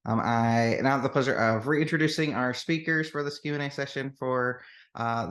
I now have the pleasure of reintroducing our speakers for this Q&A session for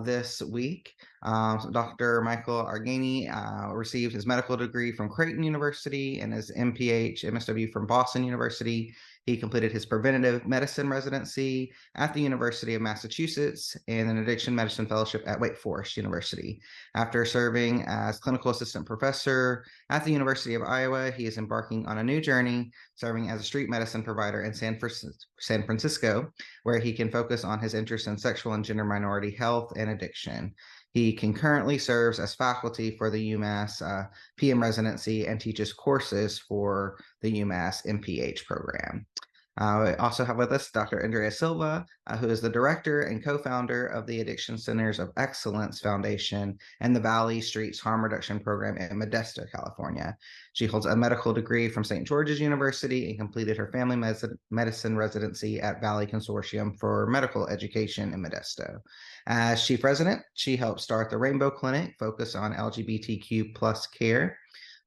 this week. Dr. Michael Argeny received his medical degree from Creighton University and his MPH, MSW from Boston University. He completed his preventative medicine residency at the University of Massachusetts and an addiction medicine fellowship at Wake Forest University. After serving as clinical assistant professor at the University of Iowa, he is embarking on a new journey, serving as a street medicine provider in San Francisco, where he can focus on his interest in sexual and gender minority health and addiction. He concurrently serves as faculty for the UMass PM residency and teaches courses for the UMass MPH program. We also have with us Dr. Andrea Silva, who is the director and co-founder of the Addiction Centers of Excellence Foundation and the Valley Streets Harm Reduction Program in Modesto, California. She holds a medical degree from St. George's University and completed her family medicine residency at Valley Consortium for Medical Education in Modesto. As chief resident, she helped start the Rainbow Clinic, focused on LGBTQ plus care.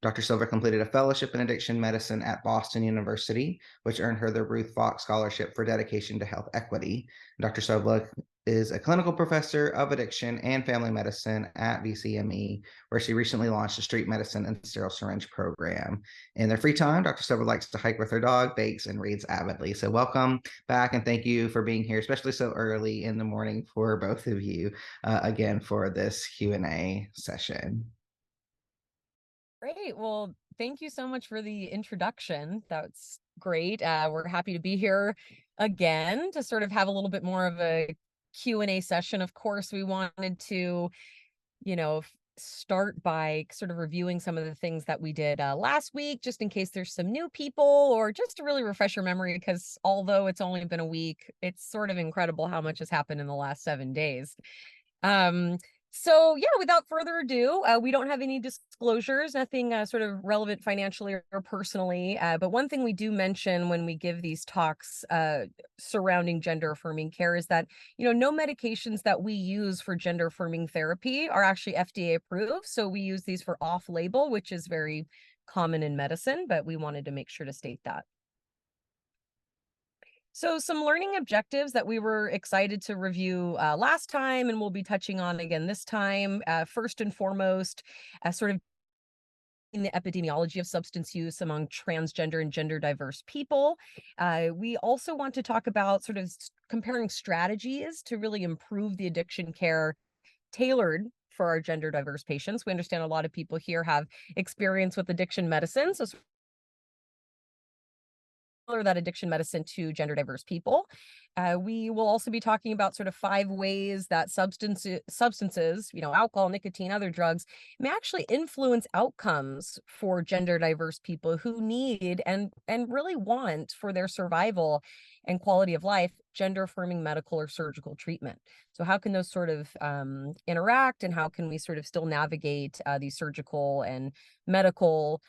Dr. Silva completed a fellowship in addiction medicine at Boston University, which earned her the Ruth Fox Scholarship for dedication to health equity. Dr. Silva is a clinical professor of addiction and family medicine at VCME, where she recently launched a street medicine and sterile syringe program. In their free time, Dr. Silva likes to hike with her dog, bakes, and reads avidly. So welcome back, and thank you for being here, especially so early in the morning for both of you, again, for this Q&A session. Great. Well, thank you so much for the introduction. That's great. We're happy to be here again to sort of have a little bit more of a Q&A session. Of course, we wanted to, start by sort of reviewing some of the things that we did last week, just in case there's some new people, or just to really refresh your memory, because although it's only been a week, it's sort of incredible how much has happened in the last 7 days. So yeah, without further ado, we don't have any disclosures, nothing sort of relevant financially or personally. But one thing we do mention when we give these talks surrounding gender affirming care is that, no medications that we use for gender affirming therapy are actually FDA approved. So we use these for off label, which is very common in medicine, but we wanted to make sure to state that. So some learning objectives that we were excited to review last time, and we'll be touching on again this time. First and foremost, sort of in the epidemiology of substance use among transgender and gender diverse people. We also want to talk about sort of comparing strategies to really improve the addiction care tailored for our gender diverse patients. We understand a lot of people here have experience with addiction medicine, so that addiction medicine to gender diverse people. We will also be talking about sort of 5 ways that substances, alcohol, nicotine, other drugs, may actually influence outcomes for gender diverse people who need and really want for their survival and quality of life gender affirming medical or surgical treatment. So how can those sort of interact, and how can we sort of still navigate these surgical and medical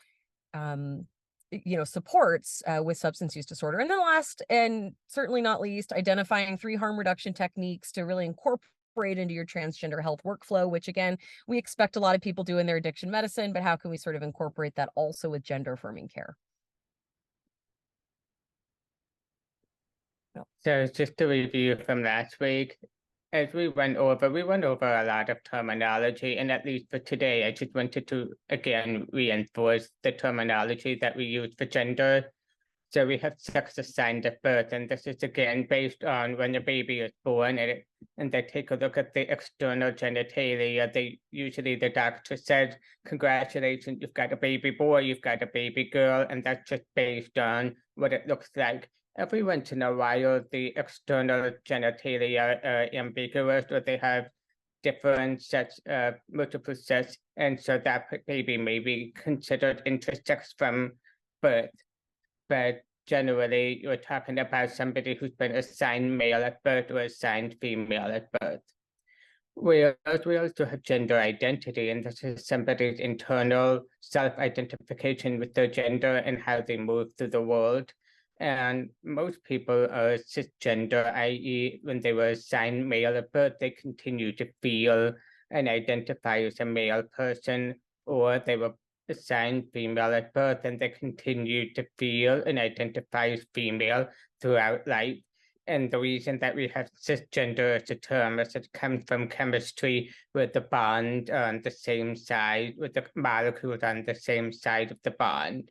supports with substance use disorder. And then last, and certainly not least, identifying 3 harm reduction techniques to really incorporate into your transgender health workflow, which again, we expect a lot of people do in their addiction medicine, but how can we sort of incorporate that also with gender affirming care? So just to review from last week, as we went over a lot of terminology, and at least for today, I just wanted to again reinforce the terminology that we use for gender. So we have sex assigned at birth, and this is again based on when the baby is born, and they take a look at the external genitalia. The doctor says, "Congratulations, you've got a baby boy, you've got a baby girl," and that's just based on what it looks like. Every once in a while, the external genitalia are ambiguous, or they have different sets, multiple sets, and so that baby may be considered intersex from birth. But generally, you're talking about somebody who's been assigned male at birth or assigned female at birth. We also have gender identity, and this is somebody's internal self-identification with their gender and how they move through the world. And most people are cisgender, i.e., when they were assigned male at birth, they continue to feel and identify as a male person, or they were assigned female at birth, and they continue to feel and identify as female throughout life. And the reason that we have cisgender as a term is it comes from chemistry, with the bond on the same side, with the molecules on the same side of the bond.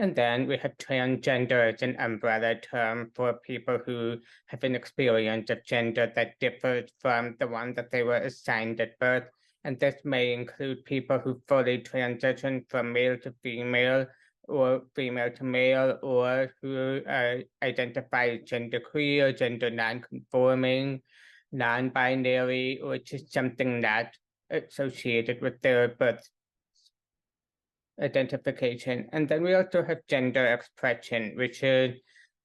And then we have transgender as an umbrella term for people who have an experience of gender that differs from the one that they were assigned at birth. And this may include people who fully transition from male to female or female to male, or who identify as genderqueer, gender non-conforming, non-binary, or just something not associated with their birth identification. And then we also have gender expression, which is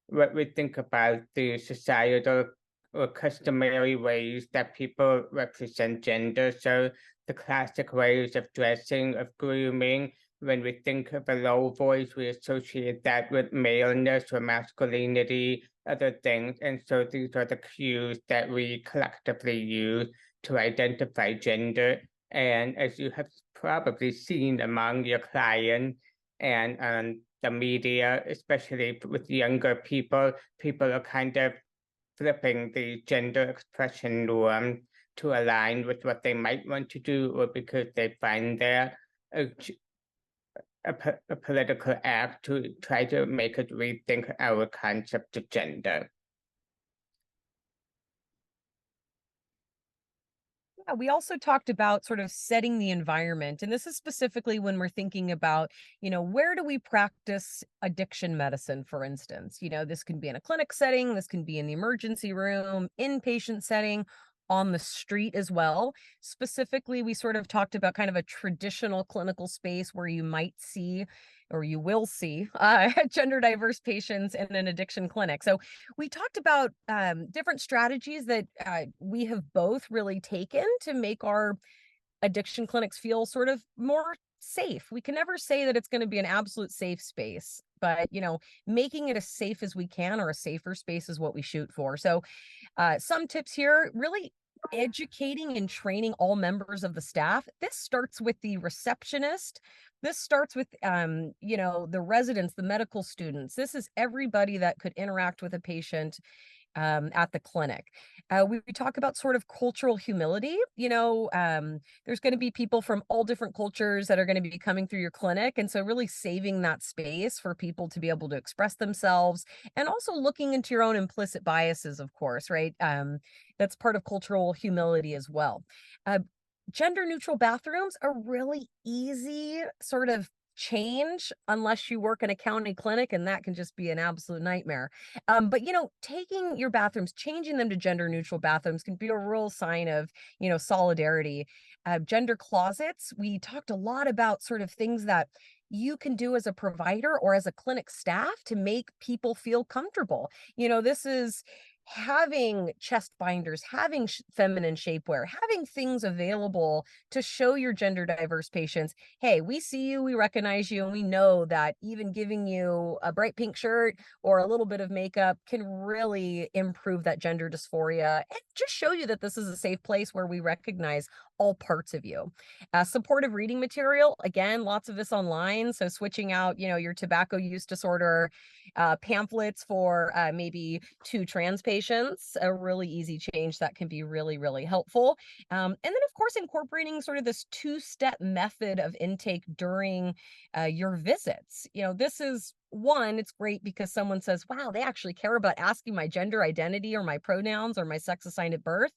what we think about the societal or customary ways that people represent gender. So the classic ways of dressing, of grooming. When we think of a low voice, we associate that with maleness or masculinity, other things. And so these are the cues that we collectively use to identify gender. And as you have probably seen among your clients and the media, especially with younger people, people are kind of flipping the gender expression norm to align with what they might want to do, or because they find there a political act to try to make it rethink our concept of gender. Yeah, we also talked about sort of setting the environment. And this is specifically when we're thinking about, where do we practice addiction medicine, for instance? This can be in a clinic setting, this can be in the emergency room, inpatient setting, on the street as well. Specifically, we sort of talked about kind of a traditional clinical space where you might see, or you will see, gender diverse patients in an addiction clinic. So we talked about different strategies that we have both really taken to make our addiction clinics feel sort of more safe. We can never say that it's going to be an absolute safe space, but making it as safe as we can, or a safer space, is what we shoot for. So some tips here: really educating and training all members of the staff. This starts with the receptionist. This starts with the residents, the medical students. This is everybody that could interact with a patient at the clinic. We talk about sort of cultural humility. There's going to be people from all different cultures that are going to be coming through your clinic. And so really saving that space for people to be able to express themselves, and also looking into your own implicit biases, of course, right? That's part of cultural humility as well. Gender neutral bathrooms are really easy sort of change unless you work in a county clinic, and that can just be an absolute nightmare. But taking your bathrooms, changing them to gender neutral bathrooms, can be a real sign of solidarity. Gender closets, we talked a lot about sort of things that you can do as a provider or as a clinic staff to make people feel comfortable. This is having chest binders, having feminine shapewear, having things available to show your gender diverse patients, hey, we see you, we recognize you, and we know that even giving you a bright pink shirt or a little bit of makeup can really improve that gender dysphoria, and just show you that this is a safe place where we recognize all parts of you. Supportive reading material, again, lots of this online. So switching out, your tobacco use disorder pamphlets for maybe 2 trans patients, a really easy change that can be really, really helpful. And then, of course, incorporating sort of this 2-step method of intake during your visits. This is one, it's great because someone says, wow, they actually care about asking my gender identity or my pronouns or my sex assigned at birth.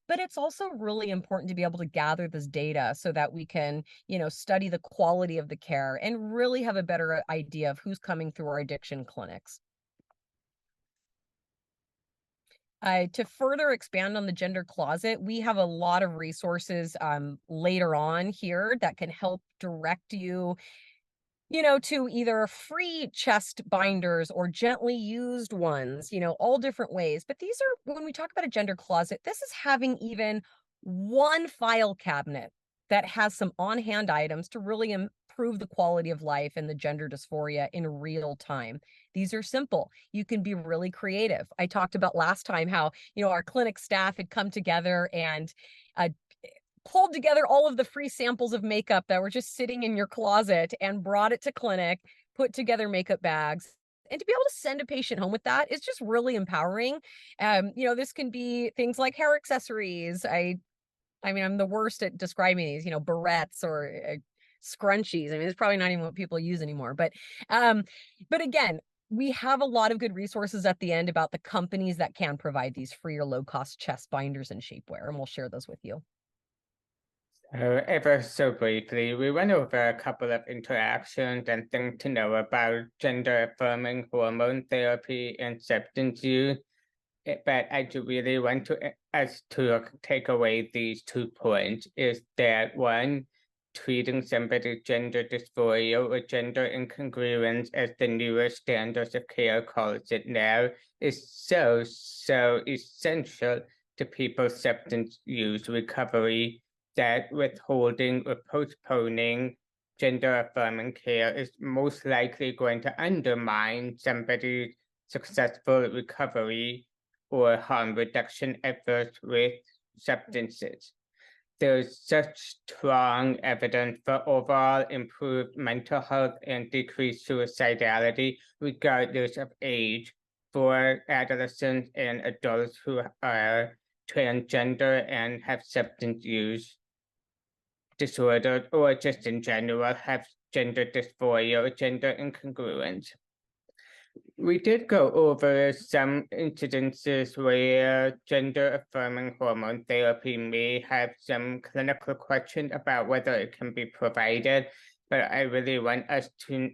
But it's also really important to be able to gather this data so that we can, study the quality of the care and really have a better idea of who's coming through our addiction clinics. To further expand on the gender closet, we have a lot of resources later on here that can help direct you to either free chest binders or gently used ones, all different ways. But these are, when we talk about a gender closet, this is having even one file cabinet that has some on-hand items to really improve the quality of life and the gender dysphoria in real time. These are simple. You can be really creative. I talked about last time how, our clinic staff had come together and pulled together all of the free samples of makeup that were just sitting in your closet and brought it to clinic, put together makeup bags. And to be able to send a patient home with that is just really empowering. This can be things like hair accessories. I mean, I'm the worst at describing these, barrettes or scrunchies. I mean, it's probably not even what people use anymore. But again, we have a lot of good resources at the end about the companies that can provide these free or low-cost chest binders and shapewear, and we'll share those with you. Ever so briefly, we went over a couple of interactions and things to know about gender-affirming hormone therapy and substance use. But I do really want us to take away these 2 points, is that one, treating somebody's gender dysphoria or gender incongruence, as the newest standards of care calls it now, is so essential to people's substance use recovery, that withholding or postponing gender-affirming care is most likely going to undermine somebody's successful recovery or harm reduction efforts with substances. There's such strong evidence for overall improved mental health and decreased suicidality, regardless of age, for adolescents and adults who are transgender and have substance use disorder, or just in general have gender dysphoria or gender incongruence. We did go over some incidences where gender-affirming hormone therapy may have some clinical question about whether it can be provided, but I really want us to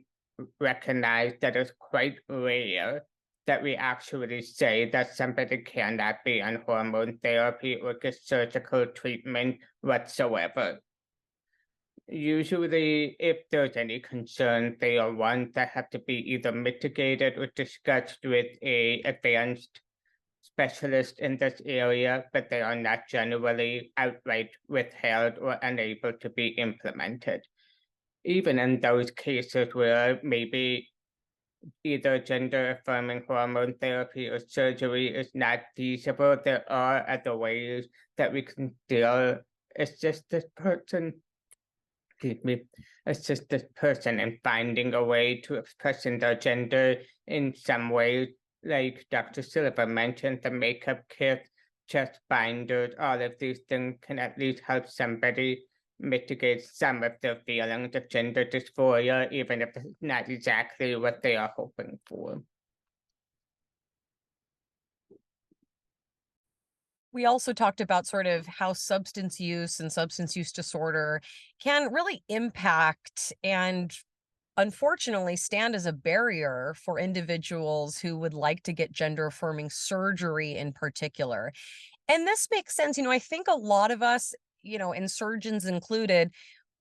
recognize that it's quite rare that we actually say that somebody cannot be on hormone therapy or get surgical treatment whatsoever. Usually, if there's any concern, they are ones that have to be either mitigated or discussed with an advanced specialist in this area, but they are not generally outright withheld or unable to be implemented. Even in those cases where maybe either gender-affirming hormone therapy or surgery is not feasible, there are other ways that we can still assist this person. Assist this person in finding a way to expressing their gender in some way, like Dr. Silva mentioned, the makeup kit, chest binders, all of these things can at least help somebody mitigate some of their feelings of gender dysphoria, even if it's not exactly what they are hoping for. We also talked about sort of how substance use and substance use disorder can really impact and unfortunately stand as a barrier for individuals who would like to get gender affirming surgery in particular. And this makes sense. I think a lot of us, and surgeons included,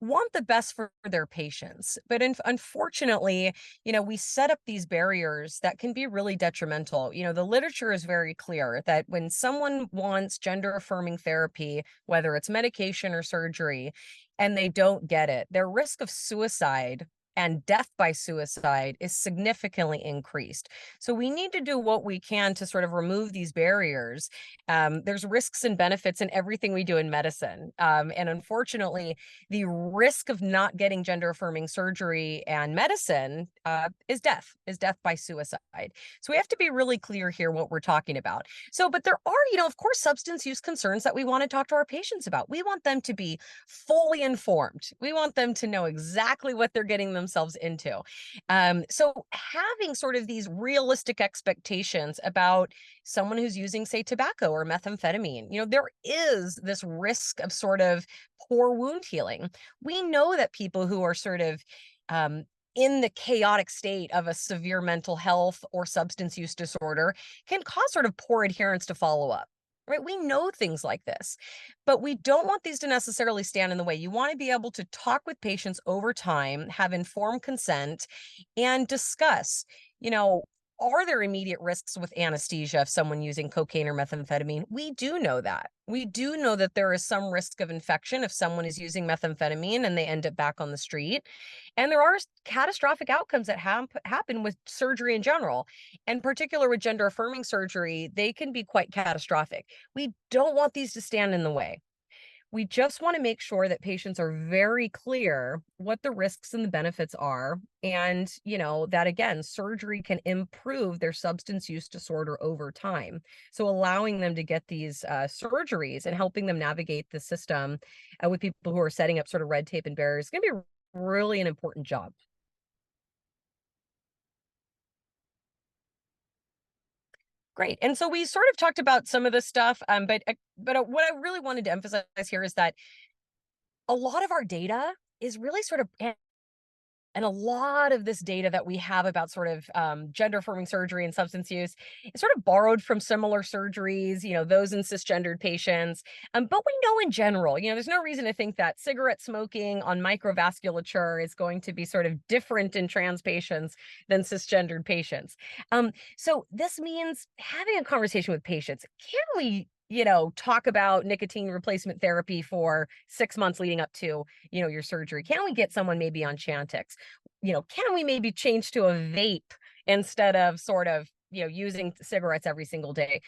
want the best for their patients. But unfortunately, we set up these barriers that can be really detrimental. The literature is very clear that when someone wants gender affirming therapy, whether it's medication or surgery, and they don't get it, their risk of suicide and death by suicide is significantly increased. So we need to do what we can to sort of remove these barriers. There's risks and benefits in everything we do in medicine. And unfortunately, the risk of not getting gender affirming surgery and medicine is death by suicide. So we have to be really clear here what we're talking about. But there are, of course, substance use concerns that we want to talk to our patients about. We want them to be fully informed. We want them to know exactly what they're getting themselves into. So having sort of these realistic expectations about someone who's using, say, tobacco or methamphetamine, there is this risk of sort of poor wound healing. We know that people who are sort of in the chaotic state of a severe mental health or substance use disorder can cause sort of poor adherence to follow up. Right? We know things like this, but we don't want these to necessarily stand in the way. You want to be able to talk with patients over time, have informed consent, and discuss, are there immediate risks with anesthesia if someone using cocaine or methamphetamine? We do know that. We do know that there is some risk of infection if someone is using methamphetamine and they end up back on the street. And there are catastrophic outcomes that happen with surgery in general. In particular with gender affirming surgery, they can be quite catastrophic. We don't want these to stand in the way. we just want to make sure that patients are very clear what the risks and the benefits are. And, that again, surgery can improve their substance use disorder over time. So allowing them to get these surgeries and helping them navigate the system with people who are setting up sort of red tape and barriers is going to be really an important job. Great. And so we sort of talked about some of this stuff, but what I really wanted to emphasize here is that a lot of our data is really sort of, and a lot of this data that we have about sort of gender affirming surgery and substance use is sort of borrowed from similar surgeries, those in cisgendered patients. But we know in general, there's no reason to think that cigarette smoking on microvasculature is going to be sort of different in trans patients than cisgendered patients. So this means having a conversation with patients. Can we talk about nicotine replacement therapy for 6 months leading up to, your surgery? Can we get someone maybe on Chantix? Can we maybe change to a vape instead of sort of, using cigarettes every single day?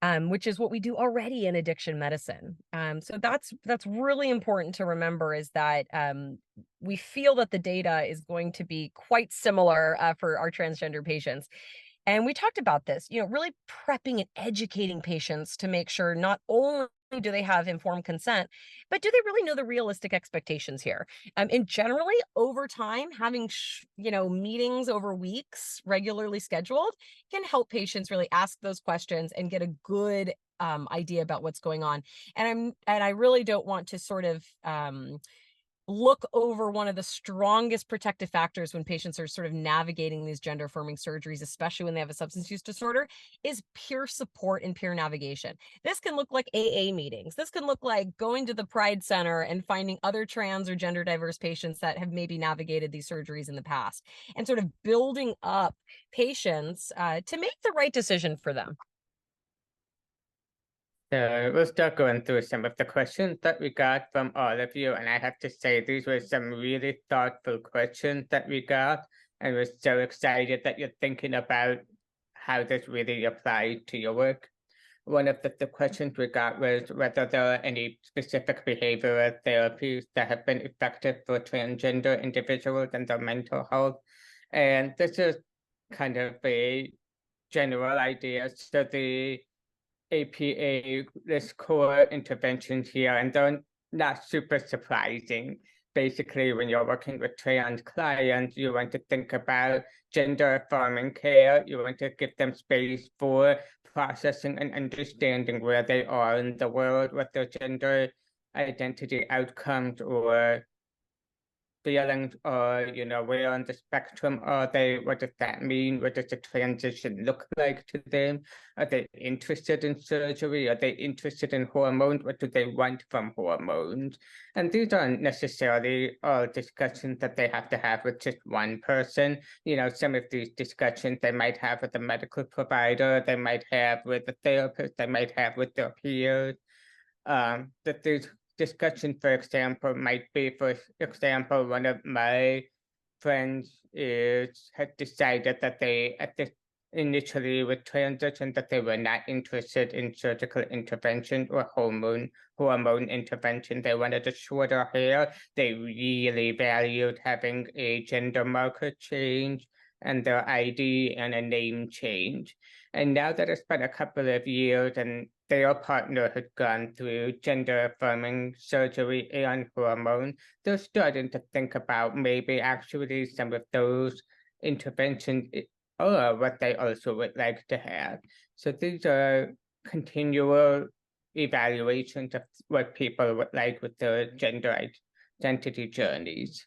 Which is what we do already in addiction medicine. So that's really important to remember, is that we feel that the data is going to be quite similar for our transgender patients. And we talked about this, really prepping and educating patients to make sure not only do they have informed consent, but do they really know the realistic expectations here? And generally, over time, having meetings over weeks regularly scheduled can help patients really ask those questions and get a good idea about what's going on. And I really don't want to sort of look over one of the strongest protective factors when patients are sort of navigating these gender affirming surgeries, especially when they have a substance use disorder, is peer support and peer navigation. This can look like AA meetings. This can look like going to the Pride Center and finding other trans or gender diverse patients that have maybe navigated these surgeries in the past, and sort of building up patients to make the right decision for them. So we'll start going through some of the questions that we got from all of you. And I have to say, these were some really thoughtful questions that we got. And we're so excited that you're thinking about how this really applied to your work. One of the questions we got was whether there are any specific behavioral therapies that have been effective for transgender individuals and their mental health. And this is kind of a general idea. So the APA, this core interventions here, and they're not super surprising. Basically, when you're working with trans clients, you want to think about gender affirming care. You want to give them space for processing and understanding where they are in the world, what their gender identity outcomes or feelings are, where on the spectrum are they? What does that mean? What does the transition look like to them? Are they interested in surgery? Are they interested in hormones? What do they want from hormones? And these aren't necessarily all discussions that they have to have with just one person. Some of these discussions they might have with a medical provider, they might have with a therapist, they might have with their peers. That there's discussion, for example, might be, for example, one of my friends had decided that they, initially with transition, that they were not interested in surgical intervention or hormone intervention. They wanted a shorter hair. They really valued having a gender marker change and their ID and a name change. And now that it's been a couple of years and their partner had gone through gender affirming surgery and hormone, they're starting to think about maybe actually some of those interventions or what they also would like to have. So these are continual evaluations of what people would like with their gender identity journeys.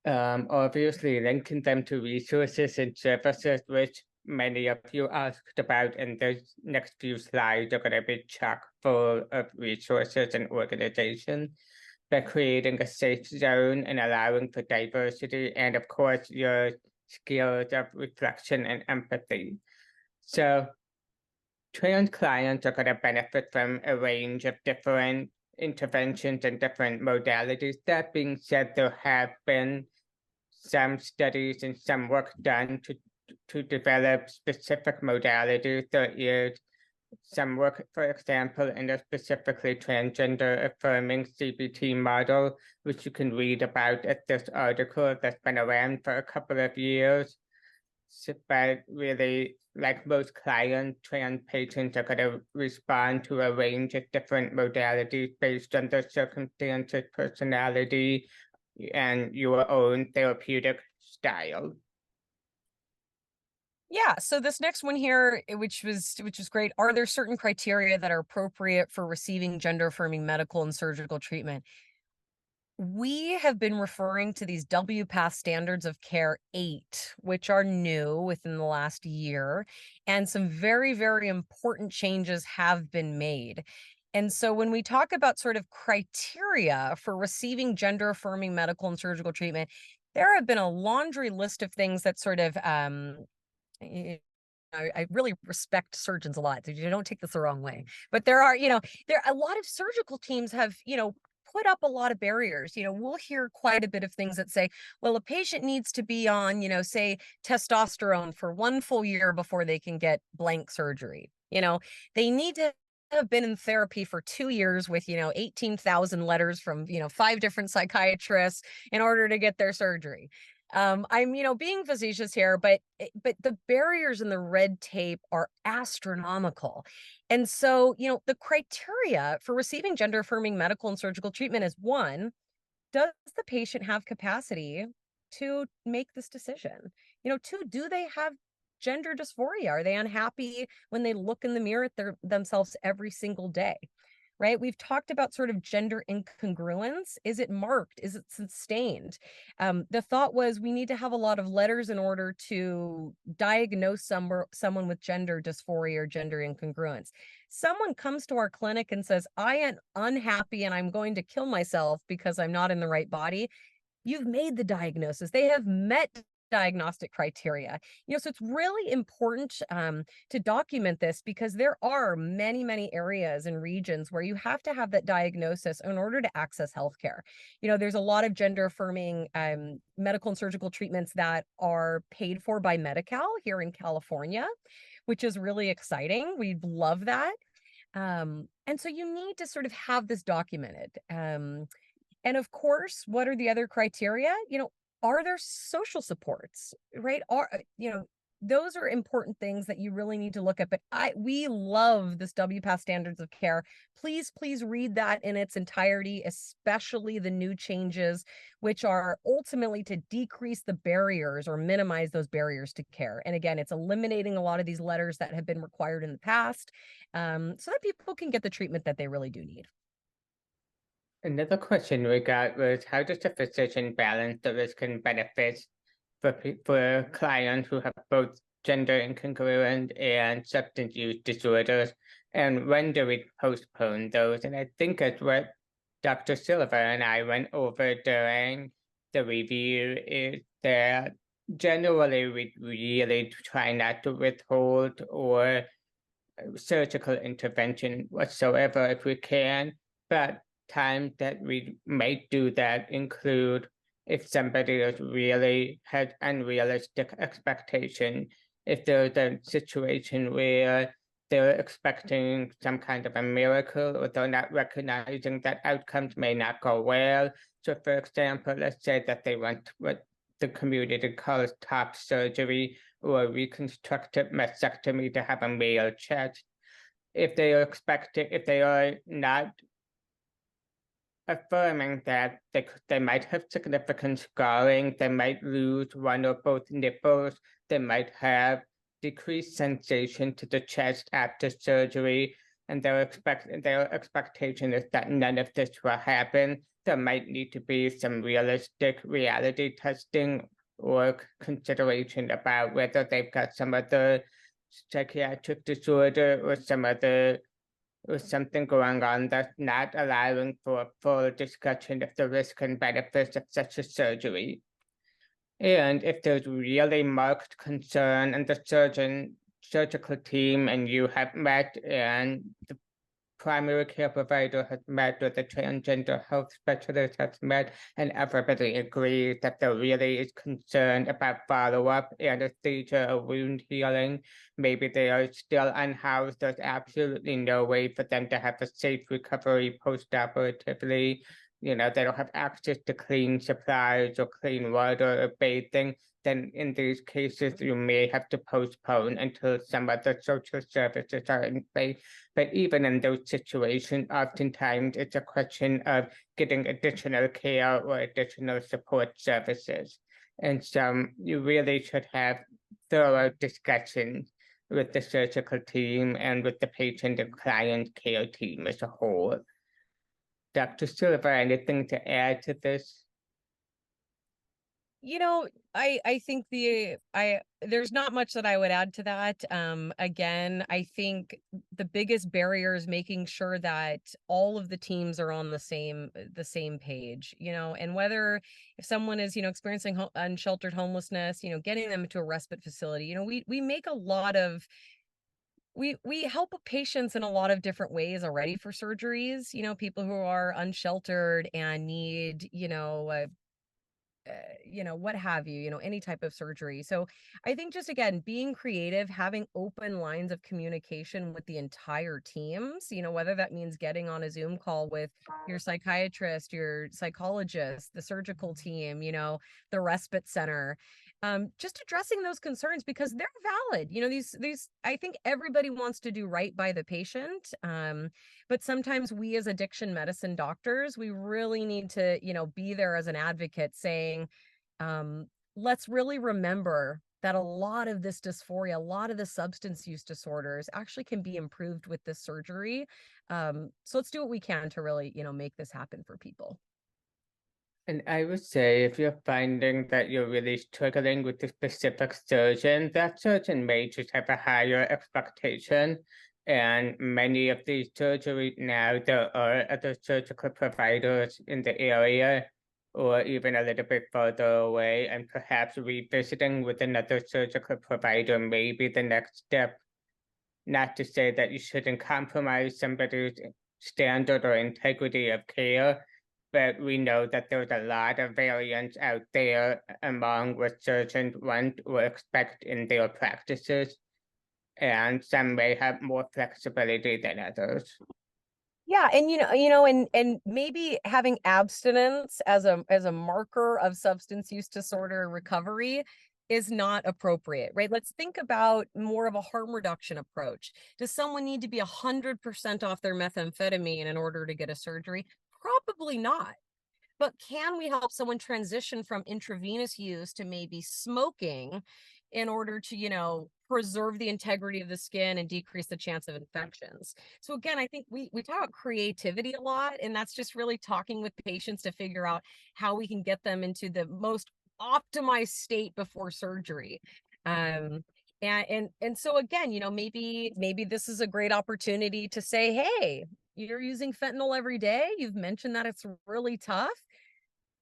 Obviously linking them to resources and services, which many of you asked about, and the next few slides are going to be chock full of resources and organizations. By creating a safe zone and allowing for diversity, and of course your skills of reflection and empathy. So trans clients are going to benefit from a range of different interventions and different modalities. That being said, there have been some studies and some work done to develop specific modalities. There is some work, for example, in a specifically transgender affirming CBT model, which you can read about at this article that's been around for a couple of years. But really, like most client trans patients are going to respond to a range of different modalities based on their circumstances, personality, and your own therapeutic style. Yeah, so this next one here, which is great. Are there certain criteria that are appropriate for receiving gender affirming medical and surgical treatment? We have been referring to these WPATH standards of care 8, which are new within the last year, and some very, very important changes have been made. And so when we talk about sort of criteria for receiving gender affirming medical and surgical treatment, there have been a laundry list of things that sort of I really respect surgeons a lot. So you don't take this the wrong way, but there are a lot of surgical teams have, put up a lot of barriers. We'll hear quite a bit of things that say, well, a patient needs to be on, say testosterone for 1 full year before they can get blank surgery. They need to have been in therapy for 2 years with, 18,000 letters from, 5 different psychiatrists in order to get their surgery. I'm, being facetious here, but the barriers and the red tape are astronomical. And so, the criteria for receiving gender affirming medical and surgical treatment is: 1, does the patient have capacity to make this decision? 2, do they have gender dysphoria? Are they unhappy when they look in the mirror at themselves every single day? Right? We've talked about sort of gender incongruence. Is it marked? Is it sustained? The thought was we need to have a lot of letters in order to diagnose someone with gender dysphoria or gender incongruence. Someone comes to our clinic and says, I am unhappy and I'm going to kill myself because I'm not in the right body. You've made the diagnosis. They have met diagnostic criteria. So it's really important to document this, because there are many, many areas and regions where you have to have that diagnosis in order to access healthcare. There's a lot of gender affirming medical and surgical treatments that are paid for by Medi-Cal here in California, which is really exciting. We love that. And so you need to sort of have this documented. And of course, what are the other criteria? Are there social supports, right? Those are important things that you really need to look at. But we love this WPATH standards of care. Please read that in its entirety, especially the new changes, which are ultimately to decrease the barriers or minimize those barriers to care. And again, it's eliminating a lot of these letters that have been required in the past, so that people can get the treatment that they really do need. Another question we got was, how does the physician balance the risk and benefits for clients who have both gender incongruent and substance use disorders, and when do we postpone those? And I think that's what Dr. Silva and I went over during the review, is that generally we really try not to withhold or surgical intervention whatsoever if we can, but times that we might do that include if somebody is really has unrealistic expectation, if there's a situation where they're expecting some kind of a miracle or they're not recognizing that outcomes may not go well. So for example, let's say that they want what the community calls top surgery or reconstructive mastectomy to have a male chest. If they are not affirming that they might have significant scarring, they might lose one or both nipples, they might have decreased sensation to the chest after surgery, and their expectation is that none of this will happen. There might need to be some realistic reality testing or consideration about whether they've got some other psychiatric disorder or something going on that's not allowing for a full discussion of the risk and benefits of such a surgery. And if there's really marked concern and the surgical team and you have met and the primary care provider has met, or the transgender health specialist has met, and everybody agrees that there really is concern about follow-up, anesthesia, or wound healing. Maybe they are still unhoused. There's absolutely no way for them to have a safe recovery post-operatively. They don't have access to clean supplies or clean water or bathing. Then in these cases, you may have to postpone until some other social services are in place. But even in those situations, oftentimes it's a question of getting additional care or additional support services. And so you really should have thorough discussions with the surgical team and with the patient and client care team as a whole. Dr. Silva, anything to add to this? I think there's not much that I would add to that. Again, I think the biggest barrier is making sure that all of the teams are on the same page, and whether if someone is, experiencing unsheltered homelessness, getting them into a respite facility, we make a lot of we help patients in a lot of different ways already for surgeries, people who are unsheltered and need, what have you, any type of surgery. So I think just again, being creative, having open lines of communication with the entire teams, whether that means getting on a Zoom call with your psychiatrist, your psychologist, the surgical team, the respite center, just addressing those concerns because they're valid. These I think everybody wants to do right by the patient. But sometimes we as addiction medicine doctors, we really need to, be there as an advocate saying, let's really remember that a lot of this dysphoria, a lot of the substance use disorders actually can be improved with this surgery. So let's do what we can to really, make this happen for people. And I would say if you're finding that you're really struggling with a specific surgeon, that surgeon may just have a higher expectation. And many of these surgeries now, there are other surgical providers in the area or even a little bit further away, and perhaps revisiting with another surgical provider may be the next step. Not to say that you shouldn't compromise somebody's standard or integrity of care, but we know that there's a lot of variance out there among what surgeons want or expect in their practices, and some may have more flexibility than others. Yeah, and and maybe having abstinence as a marker of substance use disorder recovery is not appropriate, right? Let's think about more of a harm reduction approach. Does someone need to be 100% off their methamphetamine in order to get a surgery? Probably not. But can we help someone transition from intravenous use to maybe smoking in order to, preserve the integrity of the skin and decrease the chance of infections? So again, I think we talk about creativity a lot, and that's just really talking with patients to figure out how we can get them into the most optimized state before surgery. And so again, maybe this is a great opportunity to say, hey, you're using fentanyl every day. You've mentioned that it's really tough.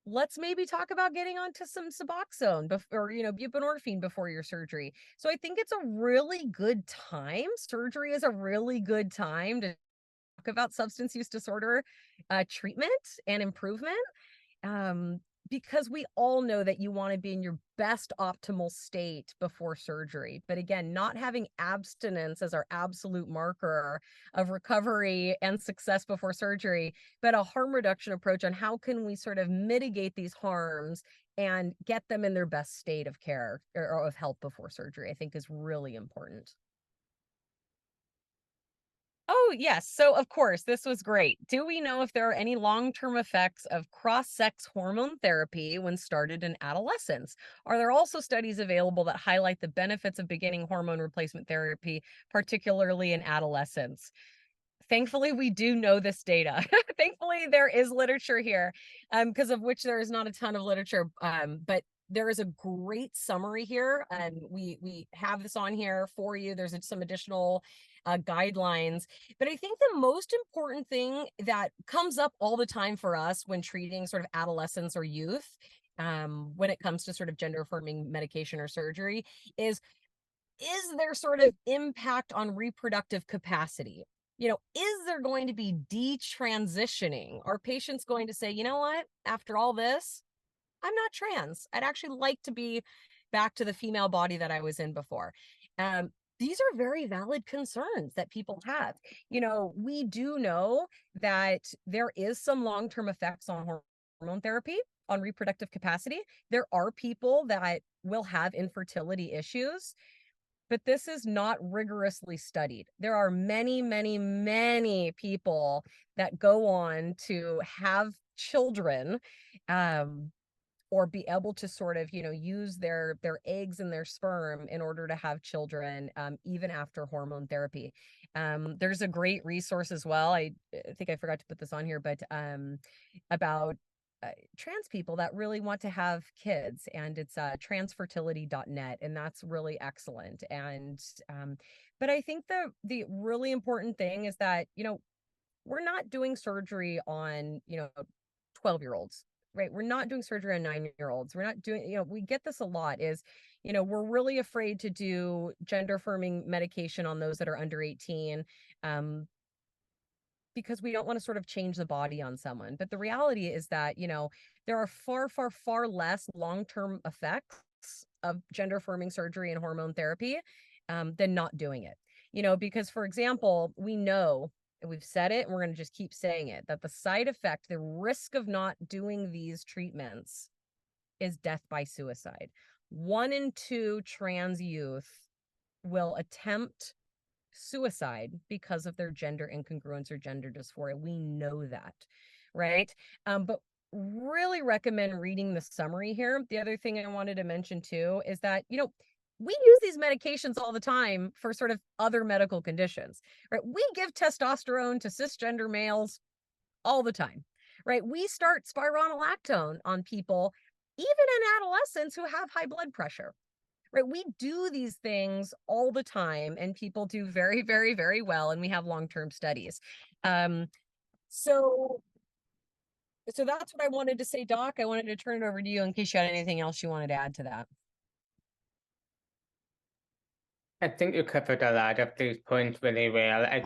Let's maybe talk about getting onto some Suboxone or, buprenorphine before your surgery. So I think it's a really good time. Surgery is a really good time to talk about substance use disorder treatment and improvement. Because we all know that you want to be in your best optimal state before surgery. But again, not having abstinence as our absolute marker of recovery and success before surgery, but a harm reduction approach on how can we sort of mitigate these harms and get them in their best state of care or of health before surgery, I think is really important. Oh, yes. So, of course, this was great. Do we know if there are any long-term effects of cross-sex hormone therapy when started in adolescence? Are there also studies available that highlight the benefits of beginning hormone replacement therapy, particularly in adolescence? Thankfully, we do know this data. Thankfully, there is literature here, because of which there is not a ton of literature, but there is a great summary here, and we have this on here for you. There's some additional guidelines, but I think the most important thing that comes up all the time for us when treating sort of adolescents or youth, when it comes to sort of gender affirming medication or surgery, is there sort of impact on reproductive capacity? is there going to be detransitioning? Are patients going to say, you know what, after all this, I'm not trans. I'd actually like to be back to the female body that I was in before. These are very valid concerns that people have. We do know that there is some long-term effects on hormone therapy, on reproductive capacity. There are people that will have infertility issues, but this is not rigorously studied. There are many, many, many people that go on to have children, or be able to sort of, use their eggs and their sperm in order to have children, even after hormone therapy. There's a great resource as well. I think I forgot to put this on here, but about trans people that really want to have kids, and it's transfertility.net, and that's really excellent. And but I think the really important thing is that we're not doing surgery on 12-year-olds, right? We're not doing surgery on 9-year-olds. We're not doing, we get this a lot, is we're really afraid to do gender affirming medication on those that are under 18, because we don't want to sort of change the body on someone. But the reality is that, there are far, far, far less long-term effects of gender affirming surgery and hormone therapy than not doing it. Because, for example, we know, and we've said it, and we're going to just keep saying it, that the side effect, the risk of not doing these treatments is death by suicide. 1 in 2 trans youth will attempt suicide because of their gender incongruence or gender dysphoria. We know that, right? But really recommend reading the summary here. The other thing I wanted to mention too is that, we use these medications all the time for sort of other medical conditions, right? We give testosterone to cisgender males all the time, right? We start spironolactone on people, even in adolescents who have high blood pressure, right? We do these things all the time, and people do very, very, very well, and we have long-term studies. So that's what I wanted to say, Doc. I wanted to turn it over to you in case you had anything else you wanted to add to that. I think you covered a lot of these points really well. I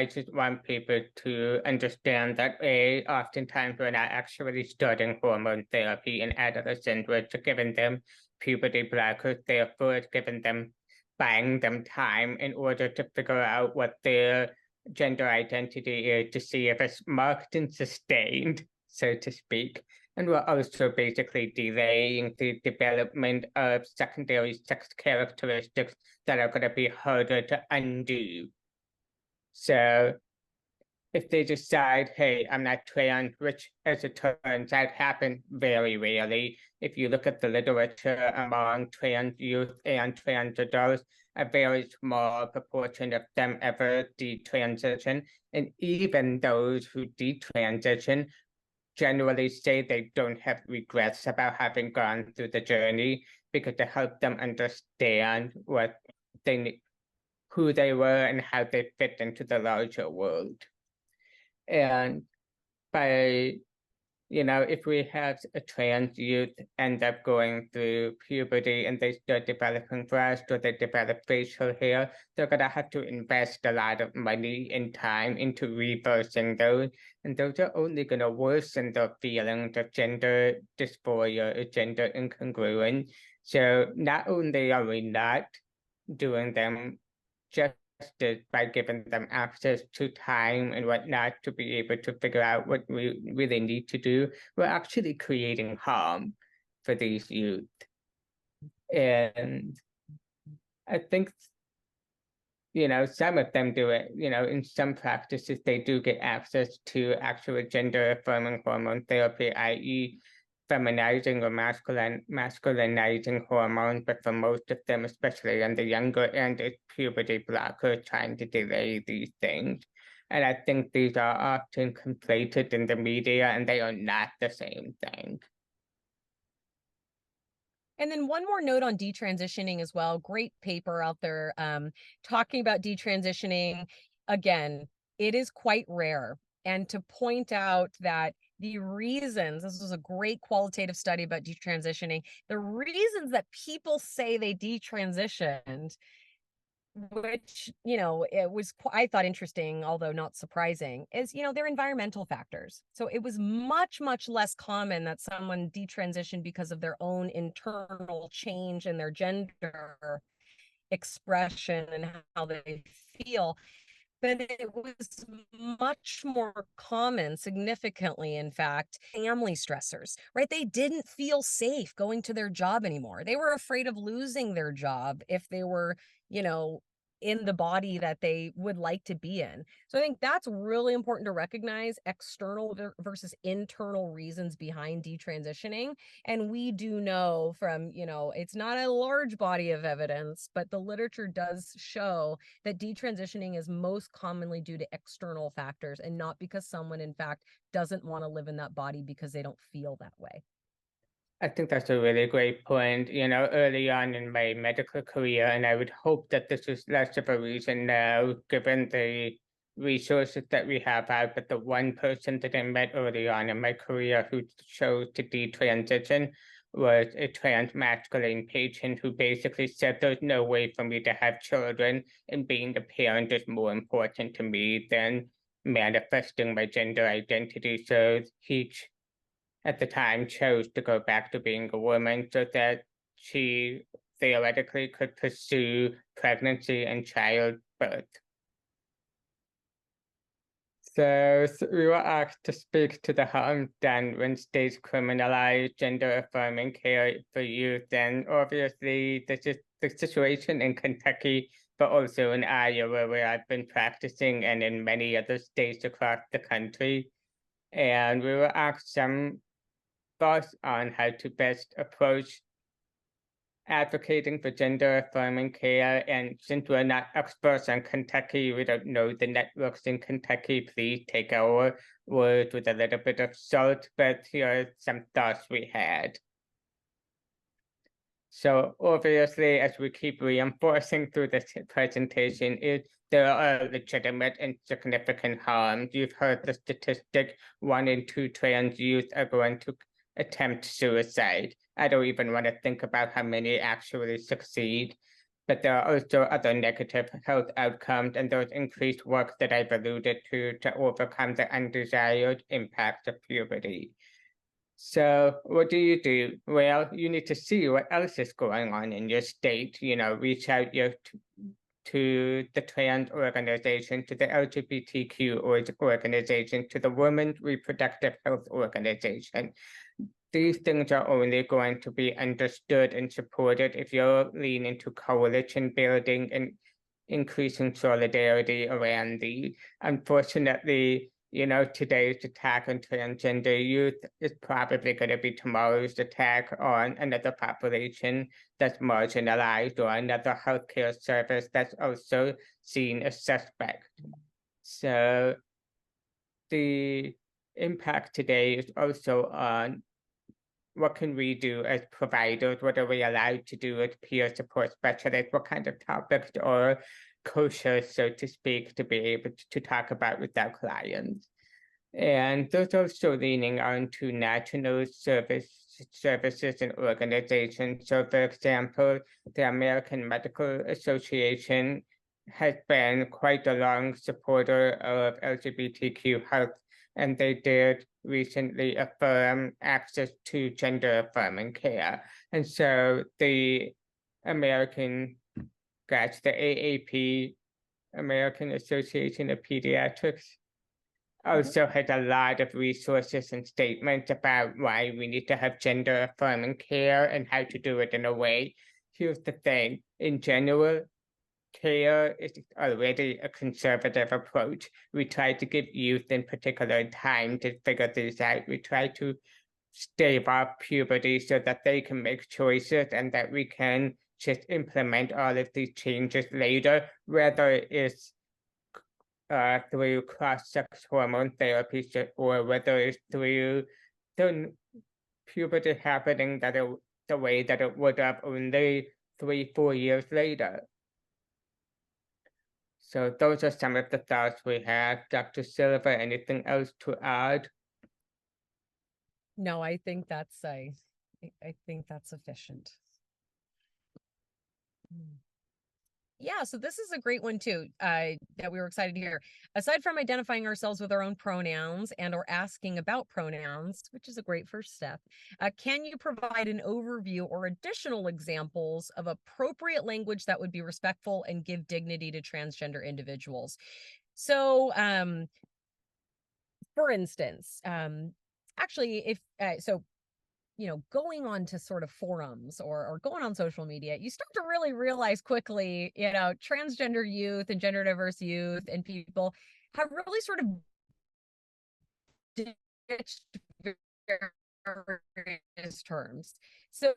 just want people to understand that oftentimes we're not actually studying hormone therapy in adolescents. We're just giving them puberty blockers, therefore buying them time in order to figure out what their gender identity is, to see if it's marked and sustained, so to speak. And we're also basically delaying the development of secondary sex characteristics that are going to be harder to undo. So if they decide, hey, I'm not trans, which as it turns out happens very rarely. If you look at the literature among trans youth and trans adults, a very small proportion of them ever detransition. And even those who detransition generally say they don't have regrets about having gone through the journey, because it helped them understand who they were and how they fit into the larger world. And by, if we have a trans youth end up going through puberty and they start developing breast or they develop facial hair, they're going to have to invest a lot of money and time into reversing those. And those are only going to worsen the feelings of gender dysphoria or gender incongruence. So not only are we not doing them justice by giving them access to time and whatnot to be able to figure out what we really need to do, we're actually creating harm for these youth. And I think, some of them do it, in some practices, they do get access to actual gender affirming hormone therapy, i.e. feminizing or masculinizing hormones, but for most of them, especially in the younger end, it's puberty blocker trying to delay these things. And I think these are often conflated in the media, and they are not the same thing. And then one more note on detransitioning as well. Great paper out there talking about detransitioning. Again, it is quite rare. And to point out that the reasons, this was a great qualitative study about detransitioning, the reasons that people say they detransitioned which, it was, I thought interesting, although not surprising, is, they're environmental factors. So it was much, much less common that someone detransitioned because of their own internal change in their gender expression and how they feel. But it was much more common, significantly, in fact, family stressors, right? They didn't feel safe going to their job anymore. They were afraid of losing their job if they were, in the body that they would like to be in. So I think that's really important to recognize external versus internal reasons behind detransitioning. And we do know from, it's not a large body of evidence, but the literature does show that detransitioning is most commonly due to external factors and not because someone, in fact, doesn't want to live in that body because they don't feel that way. I think that's a really great point. Early on in my medical career, and I would hope that this is less of a reason now, given the resources that we have out. But the one person that I met early on in my career who chose to detransition was a trans masculine patient who basically said, "There's no way for me to have children, and being a parent is more important to me than manifesting my gender identity." So he at the time chose to go back to being a woman so that she theoretically could pursue pregnancy and childbirth. So we were asked to speak to the harm done when states criminalize gender-affirming care for youth. And obviously, this is the situation in Kentucky, but also in Iowa, where I've been practicing, and in many other states across the country. And we were asked some thoughts on how to best approach advocating for gender affirming care. And since we're not experts on Kentucky, we don't know the networks in Kentucky, please take our word with a little bit of salt, but here are some thoughts we had. So obviously, as we keep reinforcing through this presentation, there are legitimate and significant harms. You've heard the statistic, 1 in 2 trans youth are going to attempt suicide. I don't even want to think about how many actually succeed. But there are also other negative health outcomes, and there's increased work that I've alluded to overcome the undesired impacts of puberty. So what do you do? Well, you need to see what else is going on in your state, reach out to the trans organization, to the LGBTQ organization, to the Women's Reproductive Health Organization. These things are only going to be understood and supported if you're leaning to coalition building and increasing solidarity around these. Unfortunately, today's attack on transgender youth is probably going to be tomorrow's attack on another population that's marginalized or another healthcare service that's also seen as suspect. So the impact today is also on what can we do as providers? What are we allowed to do as peer support specialists? What kind of topics are kosher, so to speak, to be able to talk about with our clients? And there's also leaning on to national services and organizations. So, for example, the American Medical Association has been quite a long supporter of LGBTQ health, and they did recently affirm access to gender affirming care. And so the AAP, American Association of Pediatrics, also has a lot of resources and statements about why we need to have gender affirming care and how to do it in a way. Here's the thing, in general, care is already a conservative approach. We try to give youth in particular time to figure this out. We try to stave off puberty so that they can make choices and that we can just implement all of these changes later, whether it's through cross-sex hormone therapy or whether it's through the puberty happening the way that it would have only 3-4 years later. So those are some of the thoughts we have. Dr. Silva, anything else to add? No, I think that's sufficient. Yeah, so this is a great one too, that we were excited to hear. Aside from identifying ourselves with our own pronouns and or asking about pronouns, which is a great first step, can you provide an overview or additional examples of appropriate language that would be respectful and give dignity to transgender individuals? So, for instance, actually, if so, going on to sort of forums or going on social media, you start to really realize quickly, transgender youth and gender diverse youth and people have really sort of ditched various terms. So,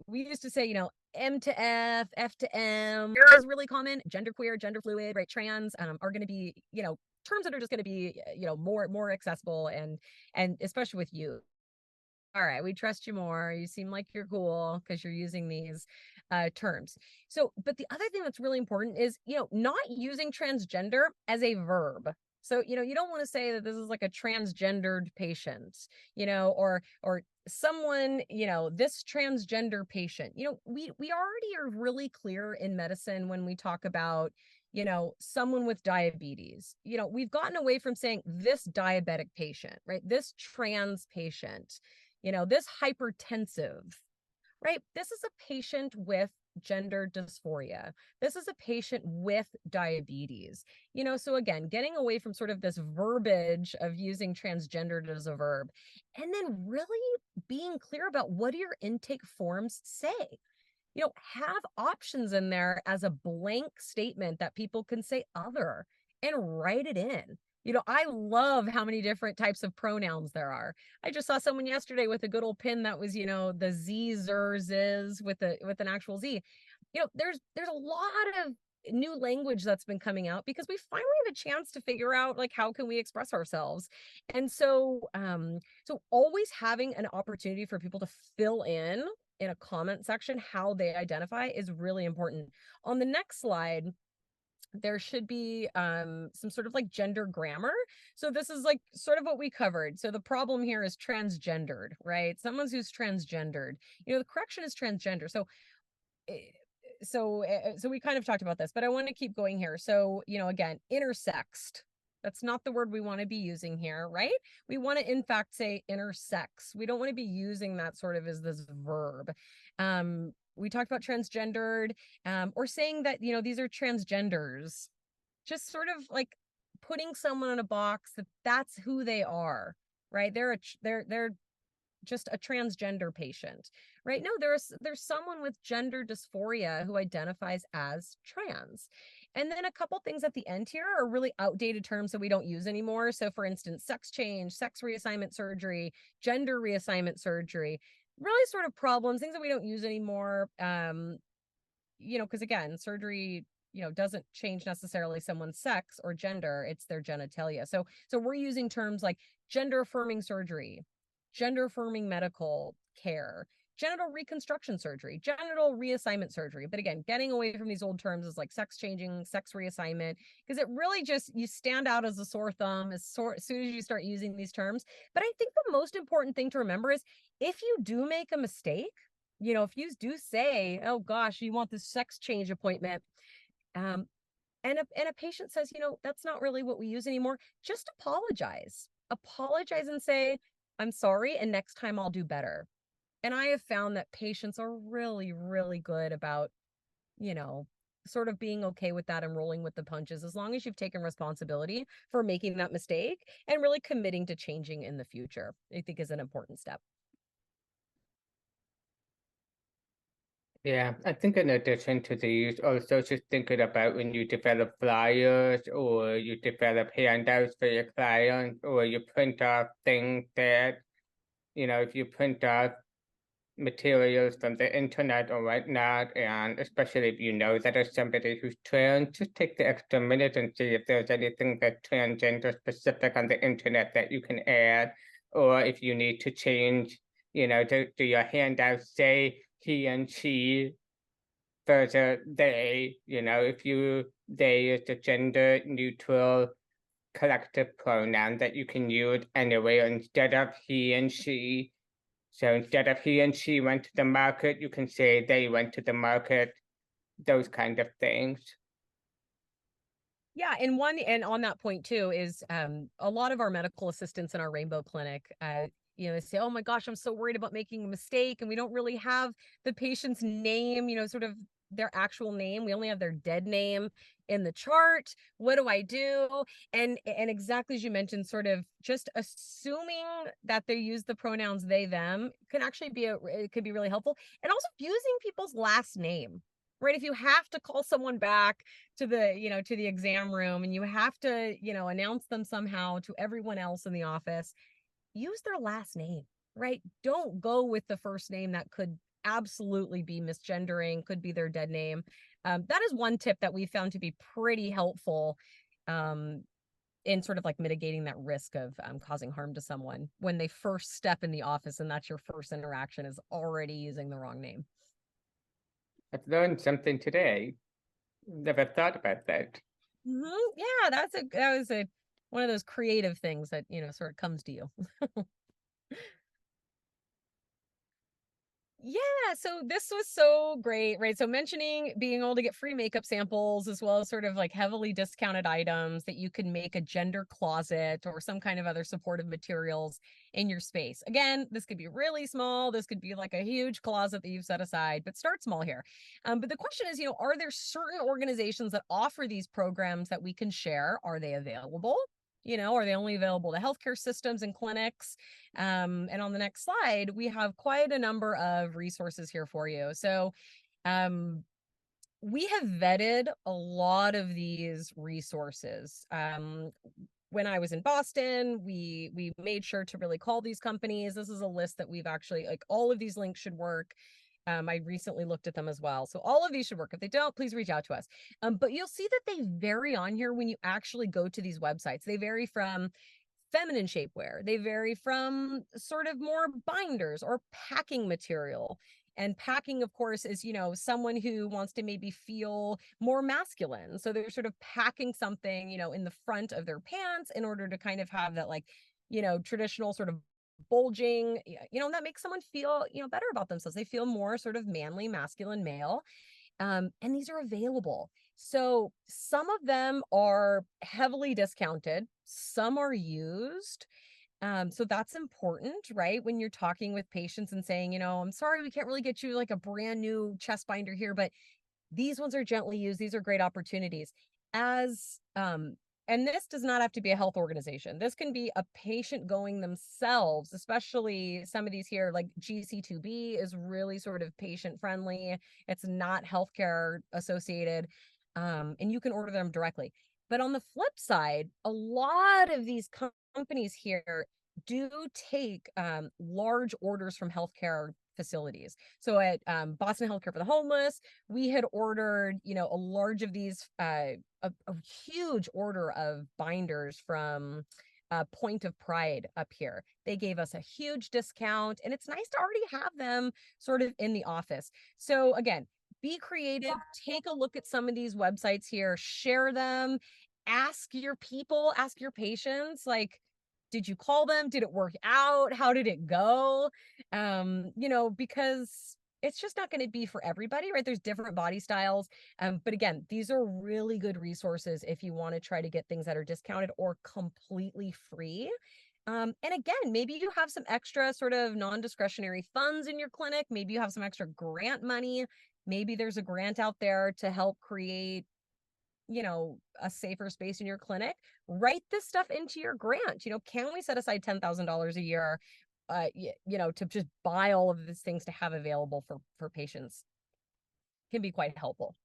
we used to say, M to F, F to M is really common. Genderqueer, gender fluid, right? Trans are going to be, terms that are just going to be, more accessible and especially with you. All right, we trust you more. You seem like you're cool because you're using these terms. So, but the other thing that's really important is, not using transgender as a verb. So, you don't want to say that this is like a transgendered patient, or someone, this transgender patient. We already are really clear in medicine when we talk about, someone with diabetes. We've gotten away from saying this diabetic patient, right? This trans patient, this hypertensive, right? This is a patient with gender dysphoria. This is a patient with diabetes. So again, getting away from sort of this verbiage of using transgendered as a verb, and then really being clear about what do your intake forms say. Have options in there as a blank statement that people can say other and write it in. I love how many different types of pronouns there are. I just saw someone yesterday with a good old pin that was, the Z, zer, ziz with an actual Z. There's a lot of new language that's been coming out because we finally have a chance to figure out like how can we express ourselves. And so so always having an opportunity for people to fill in a comment section how they identify is really important. On the next slide, there should be some sort of like gender grammar. So this is like sort of what we covered. So the problem here is transgendered, right? Someone who's transgendered. The correction is transgender. So we kind of talked about this, but I want to keep going here. So, again, intersexed. That's not the word we want to be using here, right? We want to, in fact, say intersex. We don't want to be using that sort of as this verb. We talked about transgendered, or saying that, these are transgenders. Just sort of like putting someone in a box that's who they are, right? They're just a transgender patient, right? No, there's someone with gender dysphoria who identifies as trans. And then a couple things at the end here are really outdated terms that we don't use anymore. So for instance, sex change, sex reassignment surgery, gender reassignment surgery, really sort of problems, things that we don't use anymore. Because again, surgery, doesn't change necessarily someone's sex or gender, it's their genitalia. So we're using terms like gender affirming surgery, gender affirming medical care, genital reconstruction surgery, genital reassignment surgery. But again, getting away from these old terms is like sex changing, sex reassignment, because it really just, you stand out as a sore thumb as soon as you start using these terms. But I think the most important thing to remember is if you do make a mistake, if you do say, oh gosh, you want this sex change appointment, and a patient says, that's not really what we use anymore, just apologize and say, I'm sorry, and next time I'll do better. And I have found that patients are really, really good about, sort of being okay with that and rolling with the punches, as long as you've taken responsibility for making that mistake and really committing to changing in the future, I think is an important step. Yeah, I think in addition to these, also just thinking about when you develop flyers or you develop handouts for your clients or you print off things that, if you print off materials from the internet or whatnot, and especially if you know that there's somebody who's trans, just take the extra minute and see if there's anything that's transgender specific on the internet that you can add, or if you need to change, do your handout say he and she versus they, if they is the gender neutral collective pronoun that you can use anyway instead of he and she. So instead of he and she went to the market, you can say they went to the market. those kind of things. Yeah, and on that point too is a lot of our medical assistants in our Rainbow Clinic, they say, "Oh my gosh, I'm so worried about making a mistake," and we don't really have the patient's name, sort of their actual name. We only have their dead name in the chart. What do I do? And exactly as you mentioned, sort of just assuming that they use the pronouns they them can actually it could be really helpful, and also using people's last name. Right? If you have to call someone back to the exam room and you have to, announce them somehow to everyone else in the office, use their last name, right? Don't go with the first name that could absolutely be misgendering, could be their dead name. That is one tip that we found to be pretty helpful in sort of like mitigating that risk of causing harm to someone when they first step in the office and that's your first interaction, is already using the wrong name. I've learned something today. Never thought about that. Yeah, that was one of those creative things that sort of comes to you. Yeah, so this was so great, right? So mentioning being able to get free makeup samples as well as sort of like heavily discounted items that you can make a gender closet or some kind of other supportive materials in your space. Again, this could be really small. This could be like a huge closet that you've set aside, but start small here. But the question is, are there certain organizations that offer these programs that we can share? Are they available? Are they only available to healthcare systems and clinics? And on the next slide, we have quite a number of resources here for you. So we have vetted a lot of these resources. When I was in Boston, we made sure to really call these companies. This is a list that we've actually, like, all of these links should work. I recently looked at them as well. So all of these should work. If they don't, please reach out to us. But you'll see that they vary on here when you actually go to these websites. They vary from feminine shapewear. They vary from sort of more binders or packing material. And packing, of course, is, someone who wants to maybe feel more masculine. So they're sort of packing something, in the front of their pants in order to kind of have that, like, traditional sort of bulging, that makes someone feel, better about themselves. They feel more sort of manly, masculine male. And these are available. So some of them are heavily discounted, some are used. So that's important, right? When you're talking with patients and saying, I'm sorry, we can't really get you like a brand new chest binder here, but these ones are gently used. These are great opportunities. And this does not have to be a health organization. This can be a patient going themselves, especially some of these here, like GC2B is really sort of patient friendly. It's not healthcare associated. And you can order them directly. But on the flip side, a lot of these companies here do take large orders from healthcare facilities. So at Boston Healthcare for the Homeless, we had ordered, a large of these, a huge order of binders from Point of Pride up here. They gave us a huge discount, and it's nice to already have them sort of in the office. So again, be creative, take a look at some of these websites here, share them, ask your people, ask your patients, like, did you call them? Did it work out? How did it go? Because it's just not going to be for everybody, right? There's different body styles. But again, these are really good resources if you want to try to get things that are discounted or completely free. And again, maybe you have some extra sort of non-discretionary funds in your clinic. Maybe you have some extra grant money. Maybe there's a grant out there to help create a safer space in your clinic. Write this stuff into your grant. Can we set aside $10,000 a year, to just buy all of these things to have available for patients? Can be quite helpful.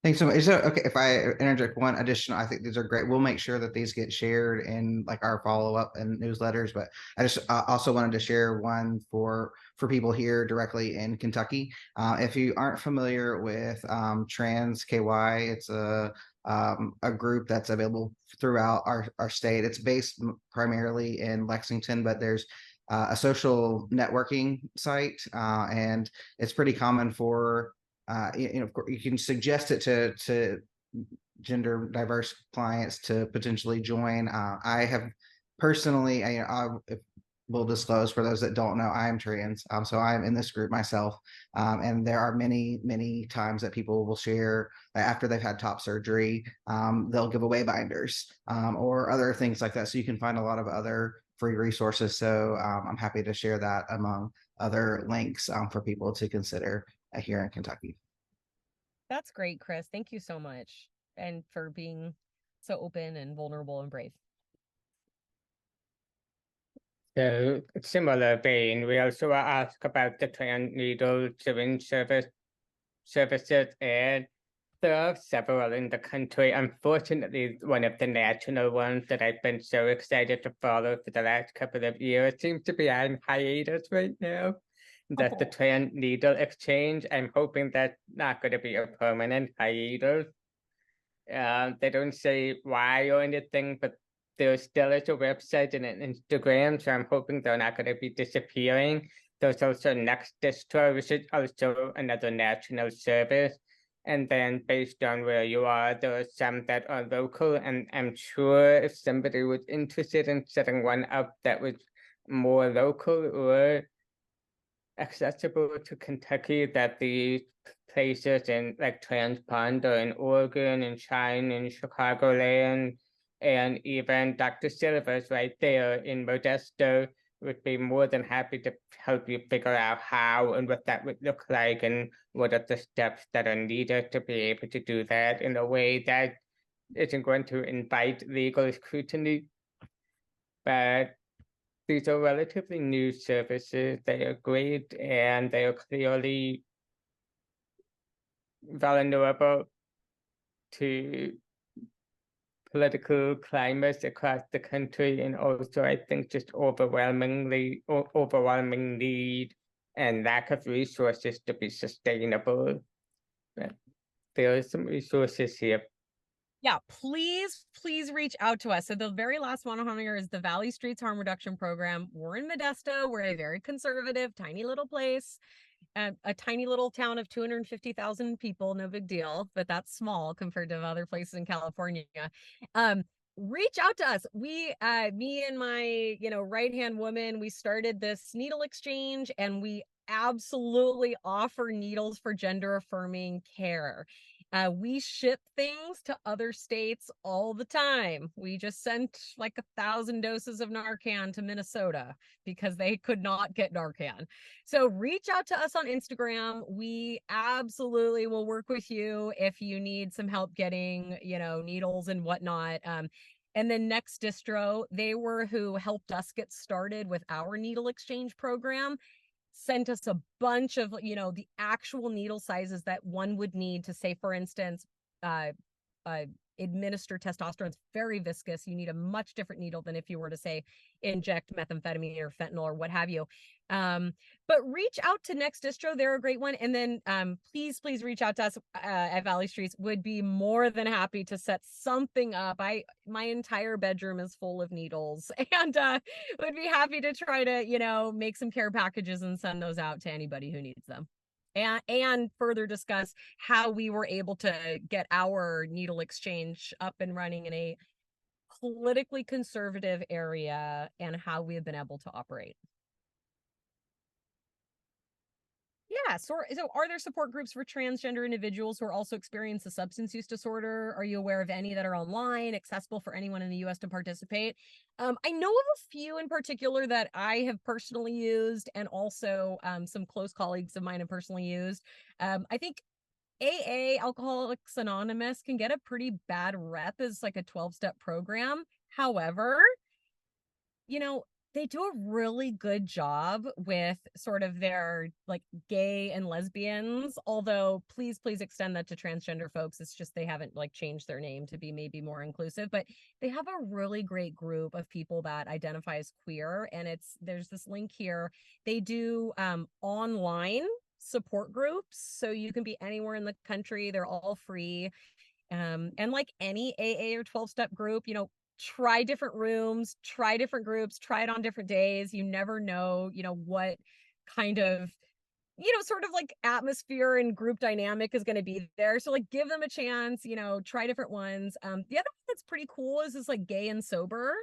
Thanks so much. Is it okay if I interject one additional? I think these are great. We'll make sure that these get shared in like our follow-up and newsletters. But I just also wanted to share one for people here directly in Kentucky. If you aren't familiar with Trans KY, it's a group that's available throughout our state. It's based primarily in Lexington, but there's a social networking site, and it's pretty common for of course, you can suggest it to gender diverse clients to potentially join. I have personally, if will disclose for those that don't know, I am trans. So I'm in this group myself. And there are many times that people will share after they've had top surgery, they'll give away binders or other things like that. So you can find a lot of other free resources. So I'm happy to share that among other links for people to consider here in Kentucky. That's great, Chris. Thank you so much. And for being so open and vulnerable and brave. So, similar vein, we also ask about the trans needle syringe services, and there are several in the country. Unfortunately, one of the national ones that I've been so excited to follow for the last couple of years seems to be on hiatus right now. That's the trans needle exchange. I'm hoping that's not going to be a permanent hiatus. They don't say why or anything, but there still is a website and an Instagram, so I'm hoping they're not going to be disappearing. There's also Next Distro, which is also another national service. And then based on where you are, there are some that are local, and I'm sure if somebody was interested in setting one up that was more local or accessible to Kentucky, that the places in like Transponder in Oregon and Shine in Chicagoland, and even Dr. Silva's right there in Modesto would be more than happy to help you figure out how and what that would look like and what are the steps that are needed to be able to do that in a way that isn't going to invite legal scrutiny. But these are relatively new services. They are great, and they are clearly vulnerable to political climates across the country, and also I think just overwhelming need and lack of resources to be sustainable. But there are some resources here. Yeah, please reach out to us. So the very last one on here is the Valley Streets Harm Reduction Program. We're in Modesto. We're a very conservative, tiny little place, a tiny little town of 250,000 people. No big deal, but that's small compared to other places in California. Reach out to us. We, me and my, right-hand woman, we started this needle exchange, and we absolutely offer needles for gender affirming care. We ship things to other states all the time. We just sent like 1,000 doses of Narcan to Minnesota because they could not get Narcan. So reach out to us on Instagram. We absolutely will work with you if you need some help getting, needles and whatnot. And then Next Distro, they were who helped us get started with our needle exchange program, sent us a bunch of, the actual needle sizes that one would need to, say, for instance, administer testosterone. It's very viscous. You need a much different needle than if you were to, say, inject methamphetamine or fentanyl or what have you. But reach out to Next Distro. They're a great one. And then please reach out to us at Valley Streets. Would be more than happy to set something up. My entire bedroom is full of needles, and would be happy to try to, make some care packages and send those out to anybody who needs them. And further discuss how we were able to get our needle exchange up and running in a politically conservative area and how we have been able to operate. Yeah, so are there support groups for transgender individuals who are also experience a substance use disorder? Are you aware of any that are online, accessible for anyone in the U.S. to participate? I know of a few in particular that I have personally used, and also some close colleagues of mine have personally used. I think AA, Alcoholics Anonymous, can get a pretty bad rep as like a 12-step program. However, they do a really good job with sort of their like gay and lesbians, although please extend that to transgender folks. It's just they haven't like changed their name to be maybe more inclusive, but they have a really great group of people that identify as queer, and there's this link here. They do online support groups, so you can be anywhere in the country. They're all free. And like any AA or 12-step group, try different rooms, try different groups, try it on different days. You never know, what kind of, sort of like atmosphere and group dynamic is going to be there. So like give them a chance, try different ones. The other one that's pretty cool is like Gay and Sober.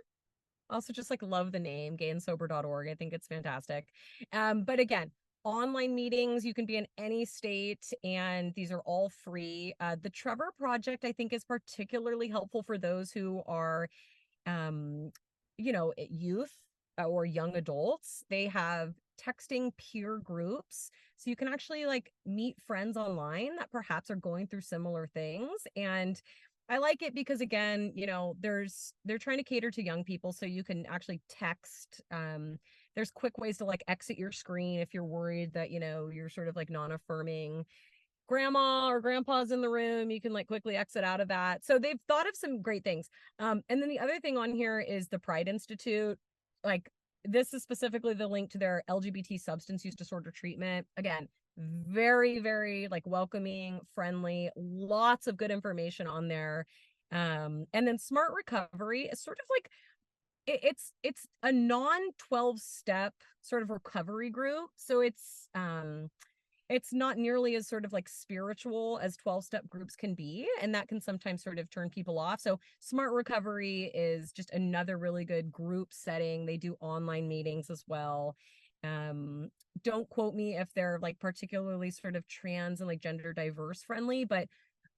Also just like love the name, gayandsober.org. I think it's fantastic. But again, online meetings, you can be in any state, and these are all free. The Trevor Project, I think, is particularly helpful for those who are, youth or young adults. They have texting peer groups, so you can actually like meet friends online that perhaps are going through similar things. And I like it because again, they're trying to cater to young people, so you can actually text. There's quick ways to like exit your screen if you're worried that, you're sort of like non-affirming grandma or grandpa's in the room. You can like quickly exit out of that. So they've thought of some great things. And then the other thing on here is the Pride Institute. Like, this is specifically the link to their LGBT substance use disorder treatment. Again, very, very like welcoming, friendly, lots of good information on there. And then Smart Recovery is sort of like it's a non 12 step sort of recovery group. So it's not nearly as sort of like spiritual as 12-step groups can be, and that can sometimes sort of turn people off. So Smart Recovery is just another really good group setting. They do online meetings as well. Don't quote me if they're like particularly sort of trans and like gender diverse friendly, but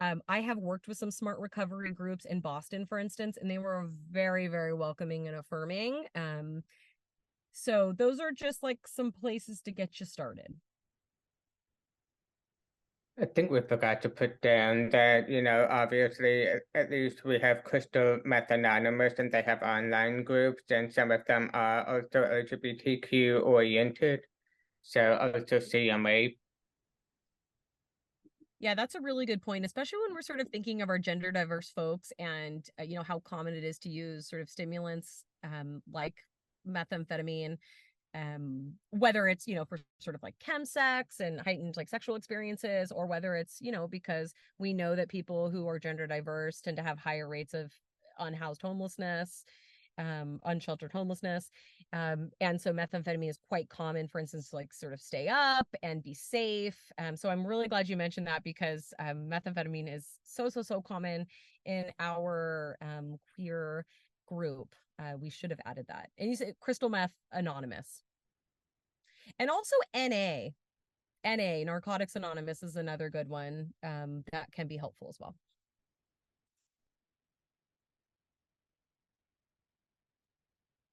I have worked with some Smart Recovery groups in Boston, for instance, and they were very, very welcoming and affirming. So those are just like some places to get you started. I think we forgot to put down that, obviously, at least we have Crystal Meth Anonymous and they have online groups, and some of them are also LGBTQ oriented. So also CMA. Yeah, that's a really good point, especially when we're sort of thinking of our gender diverse folks and, how common it is to use sort of stimulants like methamphetamine, whether it's, for sort of like chemsex and heightened like sexual experiences, or whether it's, because we know that people who are gender diverse tend to have higher rates of unhoused homelessness, unsheltered homelessness. And so methamphetamine is quite common, for instance, to like sort of stay up and be safe. So I'm really glad you mentioned that, because methamphetamine is so common in our queer group. We should have added that. And you said Crystal Meth Anonymous. And also NA, Narcotics Anonymous, is another good one that can be helpful as well.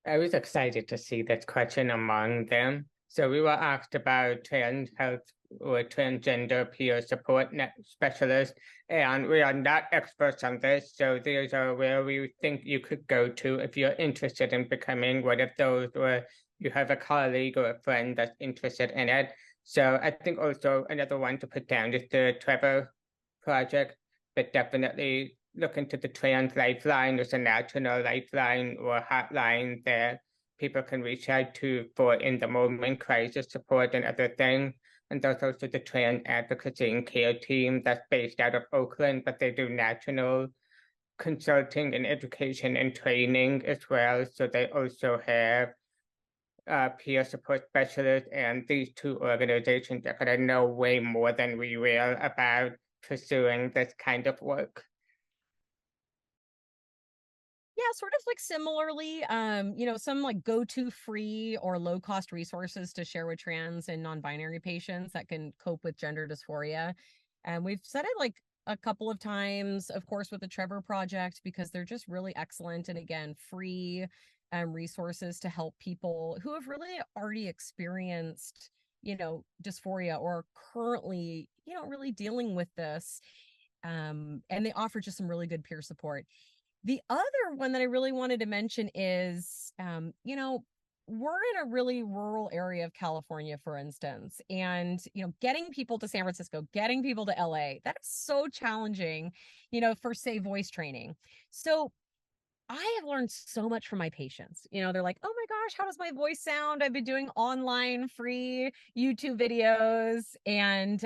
I was excited to see that question among them. So we were asked about trans health or transgender peer support specialists, and we are not experts on this. So these are where we think you could go to if you're interested in becoming one of those, or you have a colleague or a friend that's interested in it. So I think also another one to put down is the Trevor Project, but definitely look into the Trans Lifeline. There's a national lifeline or hotline that people can reach out to for in the moment crisis support and other things. And there's also the Trans Advocacy and Care Team that's based out of Oakland, but they do national consulting and education and training as well. So they also have peer support specialists, and these two organizations are going to know way more than we will about pursuing this kind of work. Yeah, sort of like similarly, some like go-to free or low-cost resources to share with trans and non-binary patients that can cope with gender dysphoria. And we've said it like a couple of times, of course, with the Trevor Project, because they're just really excellent. And again, free resources to help people who have really already experienced, dysphoria, or currently, really dealing with this. And they offer just some really good peer support. The other one that I really wanted to mention is, we're in a really rural area of California, for instance, and, getting people to San Francisco, getting people to LA, that is so challenging, for, say, voice training. So I have learned so much from my patients. They're like, oh my gosh, how does my voice sound? I've been doing online free YouTube videos. And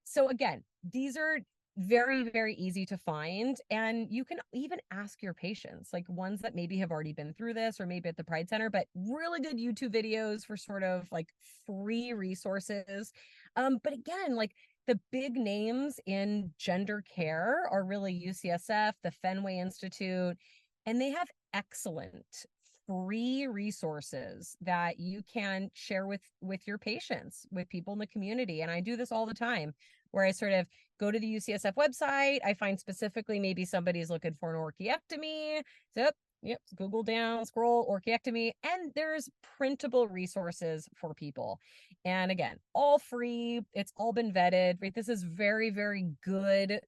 so again, these are very, very easy to find. And you can even ask your patients, like ones that maybe have already been through this, or maybe at the Pride Center, but really good YouTube videos for sort of like free resources. But again, like the big names in gender care are really UCSF, the Fenway Institute, and they have excellent free resources that you can share with your patients, with people in the community. And I do this all the time, where I sort of go to the UCSF website. I find specifically maybe somebody's looking for an orchiectomy. So yep, Google down, scroll, orchiectomy, and there's printable resources for people. And again, all free. It's all been vetted, right? This is very, very good,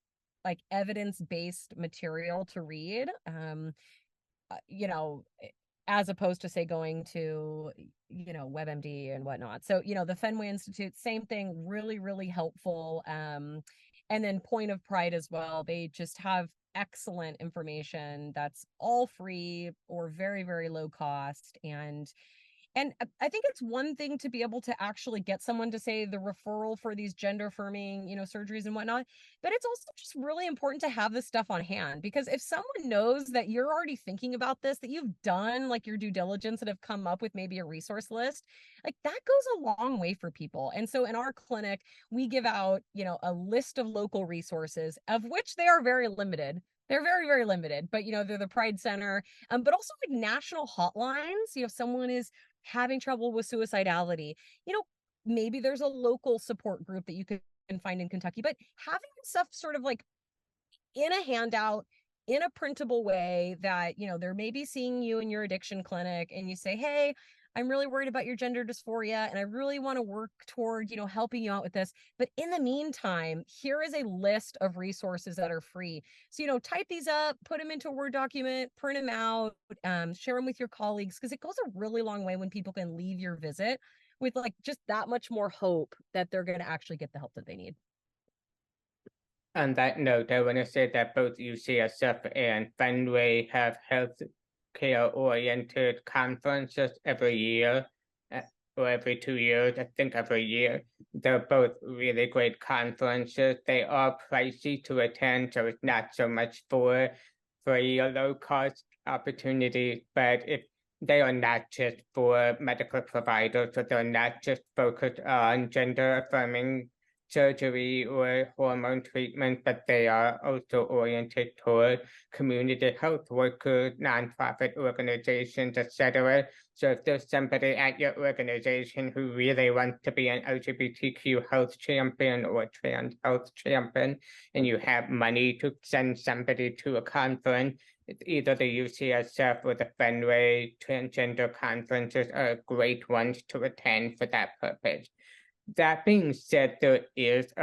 like evidence-based material to read. You know, as opposed to say going to, you know, WebMD and whatnot. So, you know, the Fenway Institute, same thing, really, really helpful. And then Point of Pride as well. They just have excellent information that's all free or very, very low cost. And I think it's one thing to be able to actually get someone to say the referral for these gender affirming, you know, surgeries and whatnot. But it's also just really important to have this stuff on hand, because if someone knows that you're already thinking about this, that you've done like your due diligence and have come up with maybe a resource list, like that goes a long way for people. And so in our clinic, we give out, you know, a list of local resources, of which they are very limited. They're very, very limited, but you know, they're the Pride Center, but also like national hotlines. You know, if someone is having trouble with suicidality, you know, maybe there's a local support group that you can find in Kentucky, but having stuff sort of like in a handout, in a printable way, that, you know, they're maybe seeing you in your addiction clinic and you say, hey, I'm really worried about your gender dysphoria and I really want to work toward, you know, helping you out with this. But in the meantime, here is a list of resources that are free. So, you know, type these up, put them into a Word document, print them out, share them with your colleagues, because it goes a really long way when people can leave your visit with like just that much more hope that they're going to actually get the help that they need. On that note, I want to say that both UCSF and Fenway have healthcare-oriented conferences every year, or every 2 years, I think every year. They're both really great conferences. They are pricey to attend, so it's not so much for free or low-cost opportunities, but they are not just for medical providers, so they're not just focused on gender-affirming surgery or hormone treatment, but they are also oriented toward community health workers, nonprofit organizations, etc. So if there's somebody at your organization who really wants to be an LGBTQ health champion or trans health champion, and you have money to send somebody to a conference, either the UCSF or the Fenway transgender conferences are great ones to attend for that purpose. That being said, there is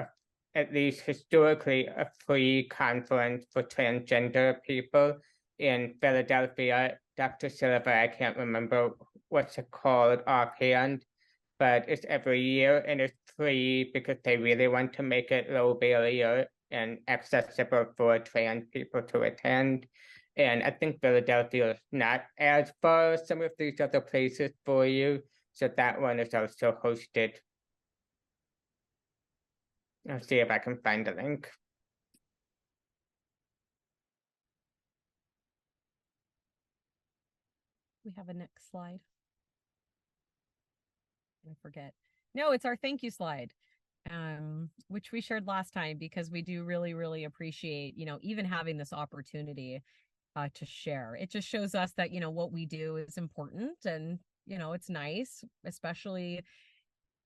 at least historically, a free conference for transgender people in Philadelphia. Dr. Silva, I can't remember what's it called offhand, but it's every year and it's free because they really want to make it low barrier and accessible for trans people to attend. And I think Philadelphia is not as far as some of these other places for you. So that one is also hosted. I'll see if I can find a link. We have a next slide. I forget. No, it's our thank you slide, which we shared last time, because we do really, really appreciate, you know, even having this opportunity to share. It just shows us that, you know, what we do is important, and, you know, it's nice, especially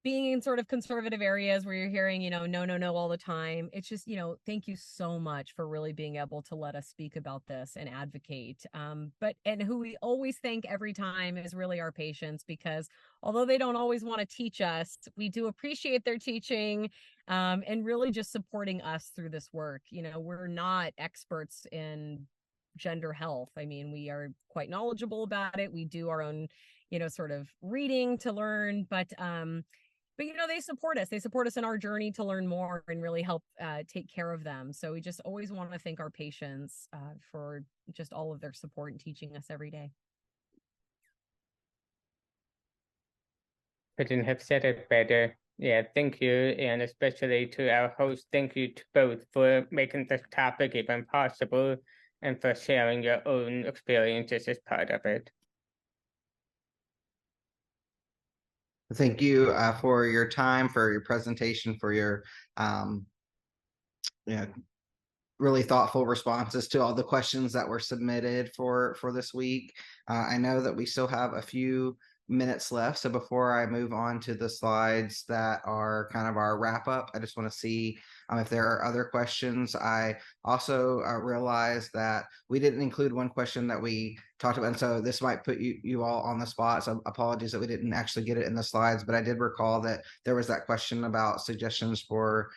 being in sort of conservative areas where you're hearing, you know, no, no, no all the time. It's just, you know, thank you so much for really being able to let us speak about this and advocate. And who we always thank every time is really our patients, because although they don't always want to teach us, we do appreciate their teaching, and really just supporting us through this work. You know, we're not experts in gender health. I mean, we are quite knowledgeable about it. We do our own, you know, sort of reading to learn, but, you know, they support us. They support us in our journey to learn more and really help take care of them. So we just always want to thank our patients for just all of their support and teaching us every day. Couldn't have said it better. Yeah, thank you. And especially to our host, thank you to both for making this topic even possible and for sharing your own experiences as part of it. Thank you for your time, for your presentation, for your really thoughtful responses to all the questions that were submitted for this week. I know that we still have a few minutes left. So before I move on to the slides that are kind of our wrap up, I just want to see if there are other questions. I also realized that we didn't include one question that we talked about, and so this might put you all on the spot. So apologies that we didn't actually get it in the slides, but I did recall that there was that question about suggestions for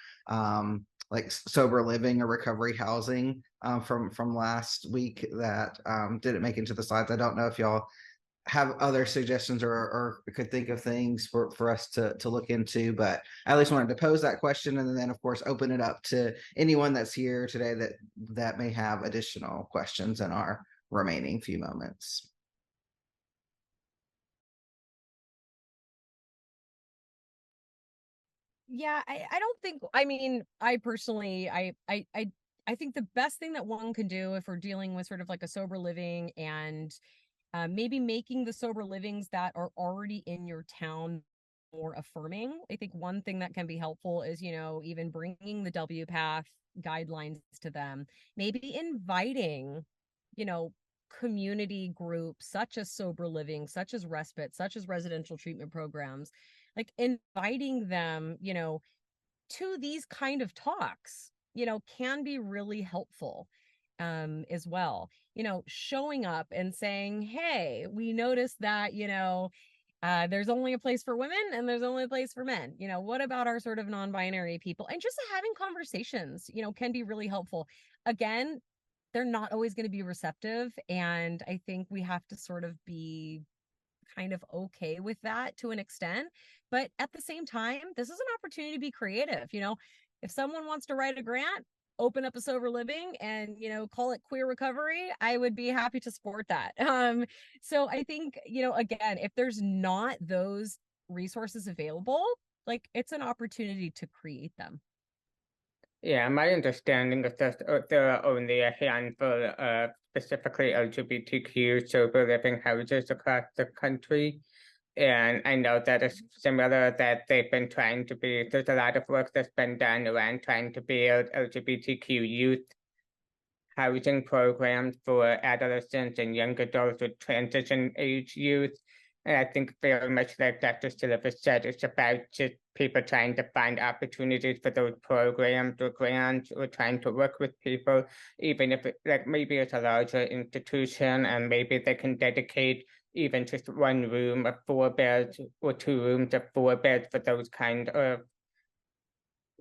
like sober living or recovery housing from last week that didn't make it into the slides. I don't know if y'all have other suggestions or could think of things for us to look into, but I at least wanted to pose that question, and then of course open it up to anyone that's here today that may have additional questions in our remaining few moments. Yeah, I don't think, I mean, I personally, I think the best thing that one can do if we're dealing with sort of like a sober living and maybe making the sober livings that are already in your town more affirming. I think one thing that can be helpful is, you know, even bringing the WPATH guidelines to them, maybe inviting, you know, community groups such as sober living, such as respite, such as residential treatment programs, like inviting them, you know, to these kind of talks, you know, can be really helpful as well. You know, showing up and saying, hey, we noticed that, you know, there's only a place for women and there's only a place for men. You know, what about our sort of non-binary people? And just having conversations, you know, can be really helpful. Again, they're not always going to be receptive. And I think we have to sort of be kind of okay with that to an extent. But at the same time, this is an opportunity to be creative. You know, if someone wants to write a grant, open up a sober living and, you know, call it queer recovery, I would be happy to support that. So I think, you know, again, if there's not those resources available, like it's an opportunity to create them. Yeah, my understanding is that there are only a handful of specifically LGBTQ sober living houses across the country. And I know that it's similar that they've been trying to be, there's a lot of work that's been done around trying to build LGBTQ youth housing programs for adolescents and young adults with transition age youth. And I think very much like Dr. Silva said, it's about just people trying to find opportunities for those programs or grants or trying to work with people, even if it, like maybe it's a larger institution and maybe they can dedicate even just one room of 4 beds or 2 rooms of 4 beds for those kind of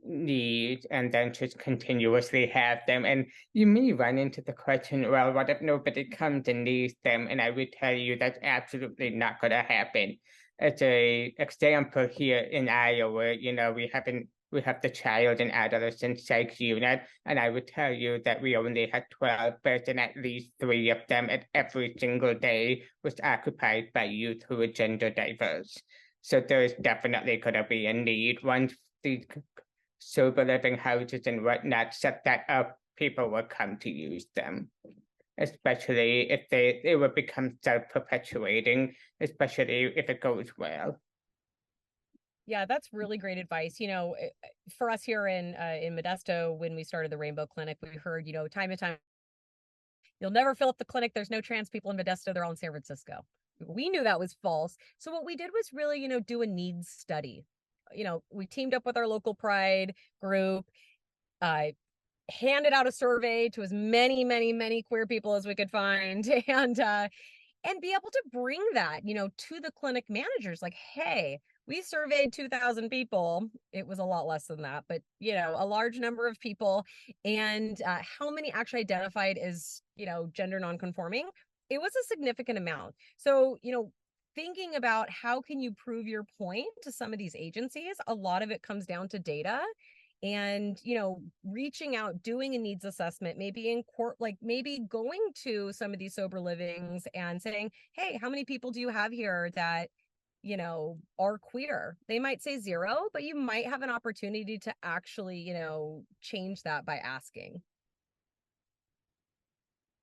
needs and then just continuously have them. And you may run into the question, well, what if nobody comes and needs them? And I would tell you that's absolutely not going to happen. As a example here in Iowa, you know, we have the child and adolescent psych unit, and I would tell you that we only had 12 beds, and at least 3 of them at every single day was occupied by youth who were gender diverse. So there's definitely going to be a need once these sober living houses and whatnot set that up, people will come to use them, especially if they will become self-perpetuating, especially if it goes well. Yeah, that's really great advice. You know, for us here in Modesto, when we started the Rainbow Clinic, we heard, you know, time and time, you'll never fill up the clinic. There's no trans people in Modesto. They're all in San Francisco. We knew that was false. So what we did was really, you know, do a needs study. You know, we teamed up with our local Pride group, handed out a survey to as many queer people as we could find, and be able to bring that, you know, to the clinic managers. Like, hey, we surveyed 2,000 people. It was a lot less than that, but, you know, a large number of people. And how many actually identified as, you know, gender nonconforming? It was a significant amount. So, you know, thinking about how can you prove your point to some of these agencies, a lot of it comes down to data. And, you know, reaching out, doing a needs assessment, maybe in court, like maybe going to some of these sober livings and saying, hey, how many people do you have here that, you know, are queer? They might say 0, but you might have an opportunity to actually, you know, change that by asking.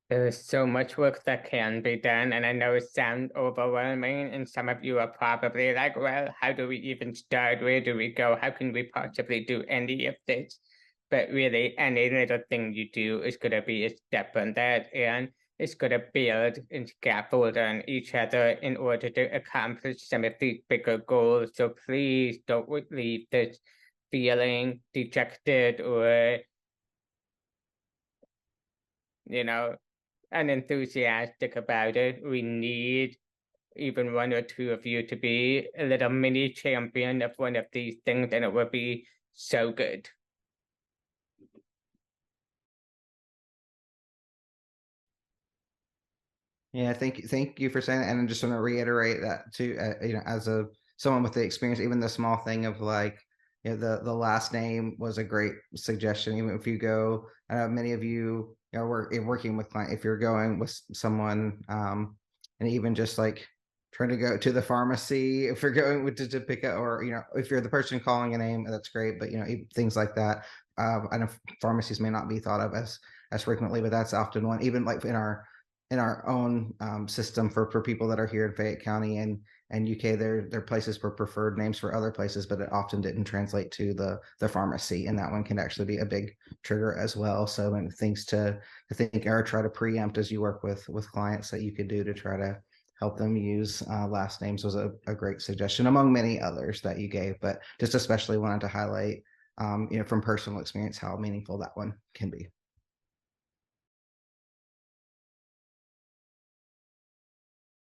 There's so much work that can be done, and I know it sounds overwhelming, and some of you are probably like, well, how do we even start? Where do we go? How can we possibly do any of this? but really any little thing you do is going to be a step on that, and it's going to build and scaffold on each other in order to accomplish some of these bigger goals. So please don't leave this feeling dejected or, unenthusiastic about it. We need even one or two of you to be a little mini champion of one of these things, and it will be so good. Yeah, thank you for saying that, and I just want to reiterate that too. As someone with the experience, even the small thing of like, the last name was a great suggestion. Even if you go, I know many of you, working with client, if you're going with someone, and even just like trying to go to the pharmacy, if you're going with to pick up, or if you're the person calling a name, that's great. But things like that. I know pharmacies may not be thought of as frequently, but that's often one. Even like in our own system for people that are here in Fayette County and UK, there are places for preferred names for other places, but it often didn't translate to the pharmacy, and that one can actually be a big trigger as well. So, and things to think or try to preempt as you work with clients that you could do to try to help them use last names was a great suggestion among many others that you gave, but just especially wanted to highlight from personal experience how meaningful that one can be.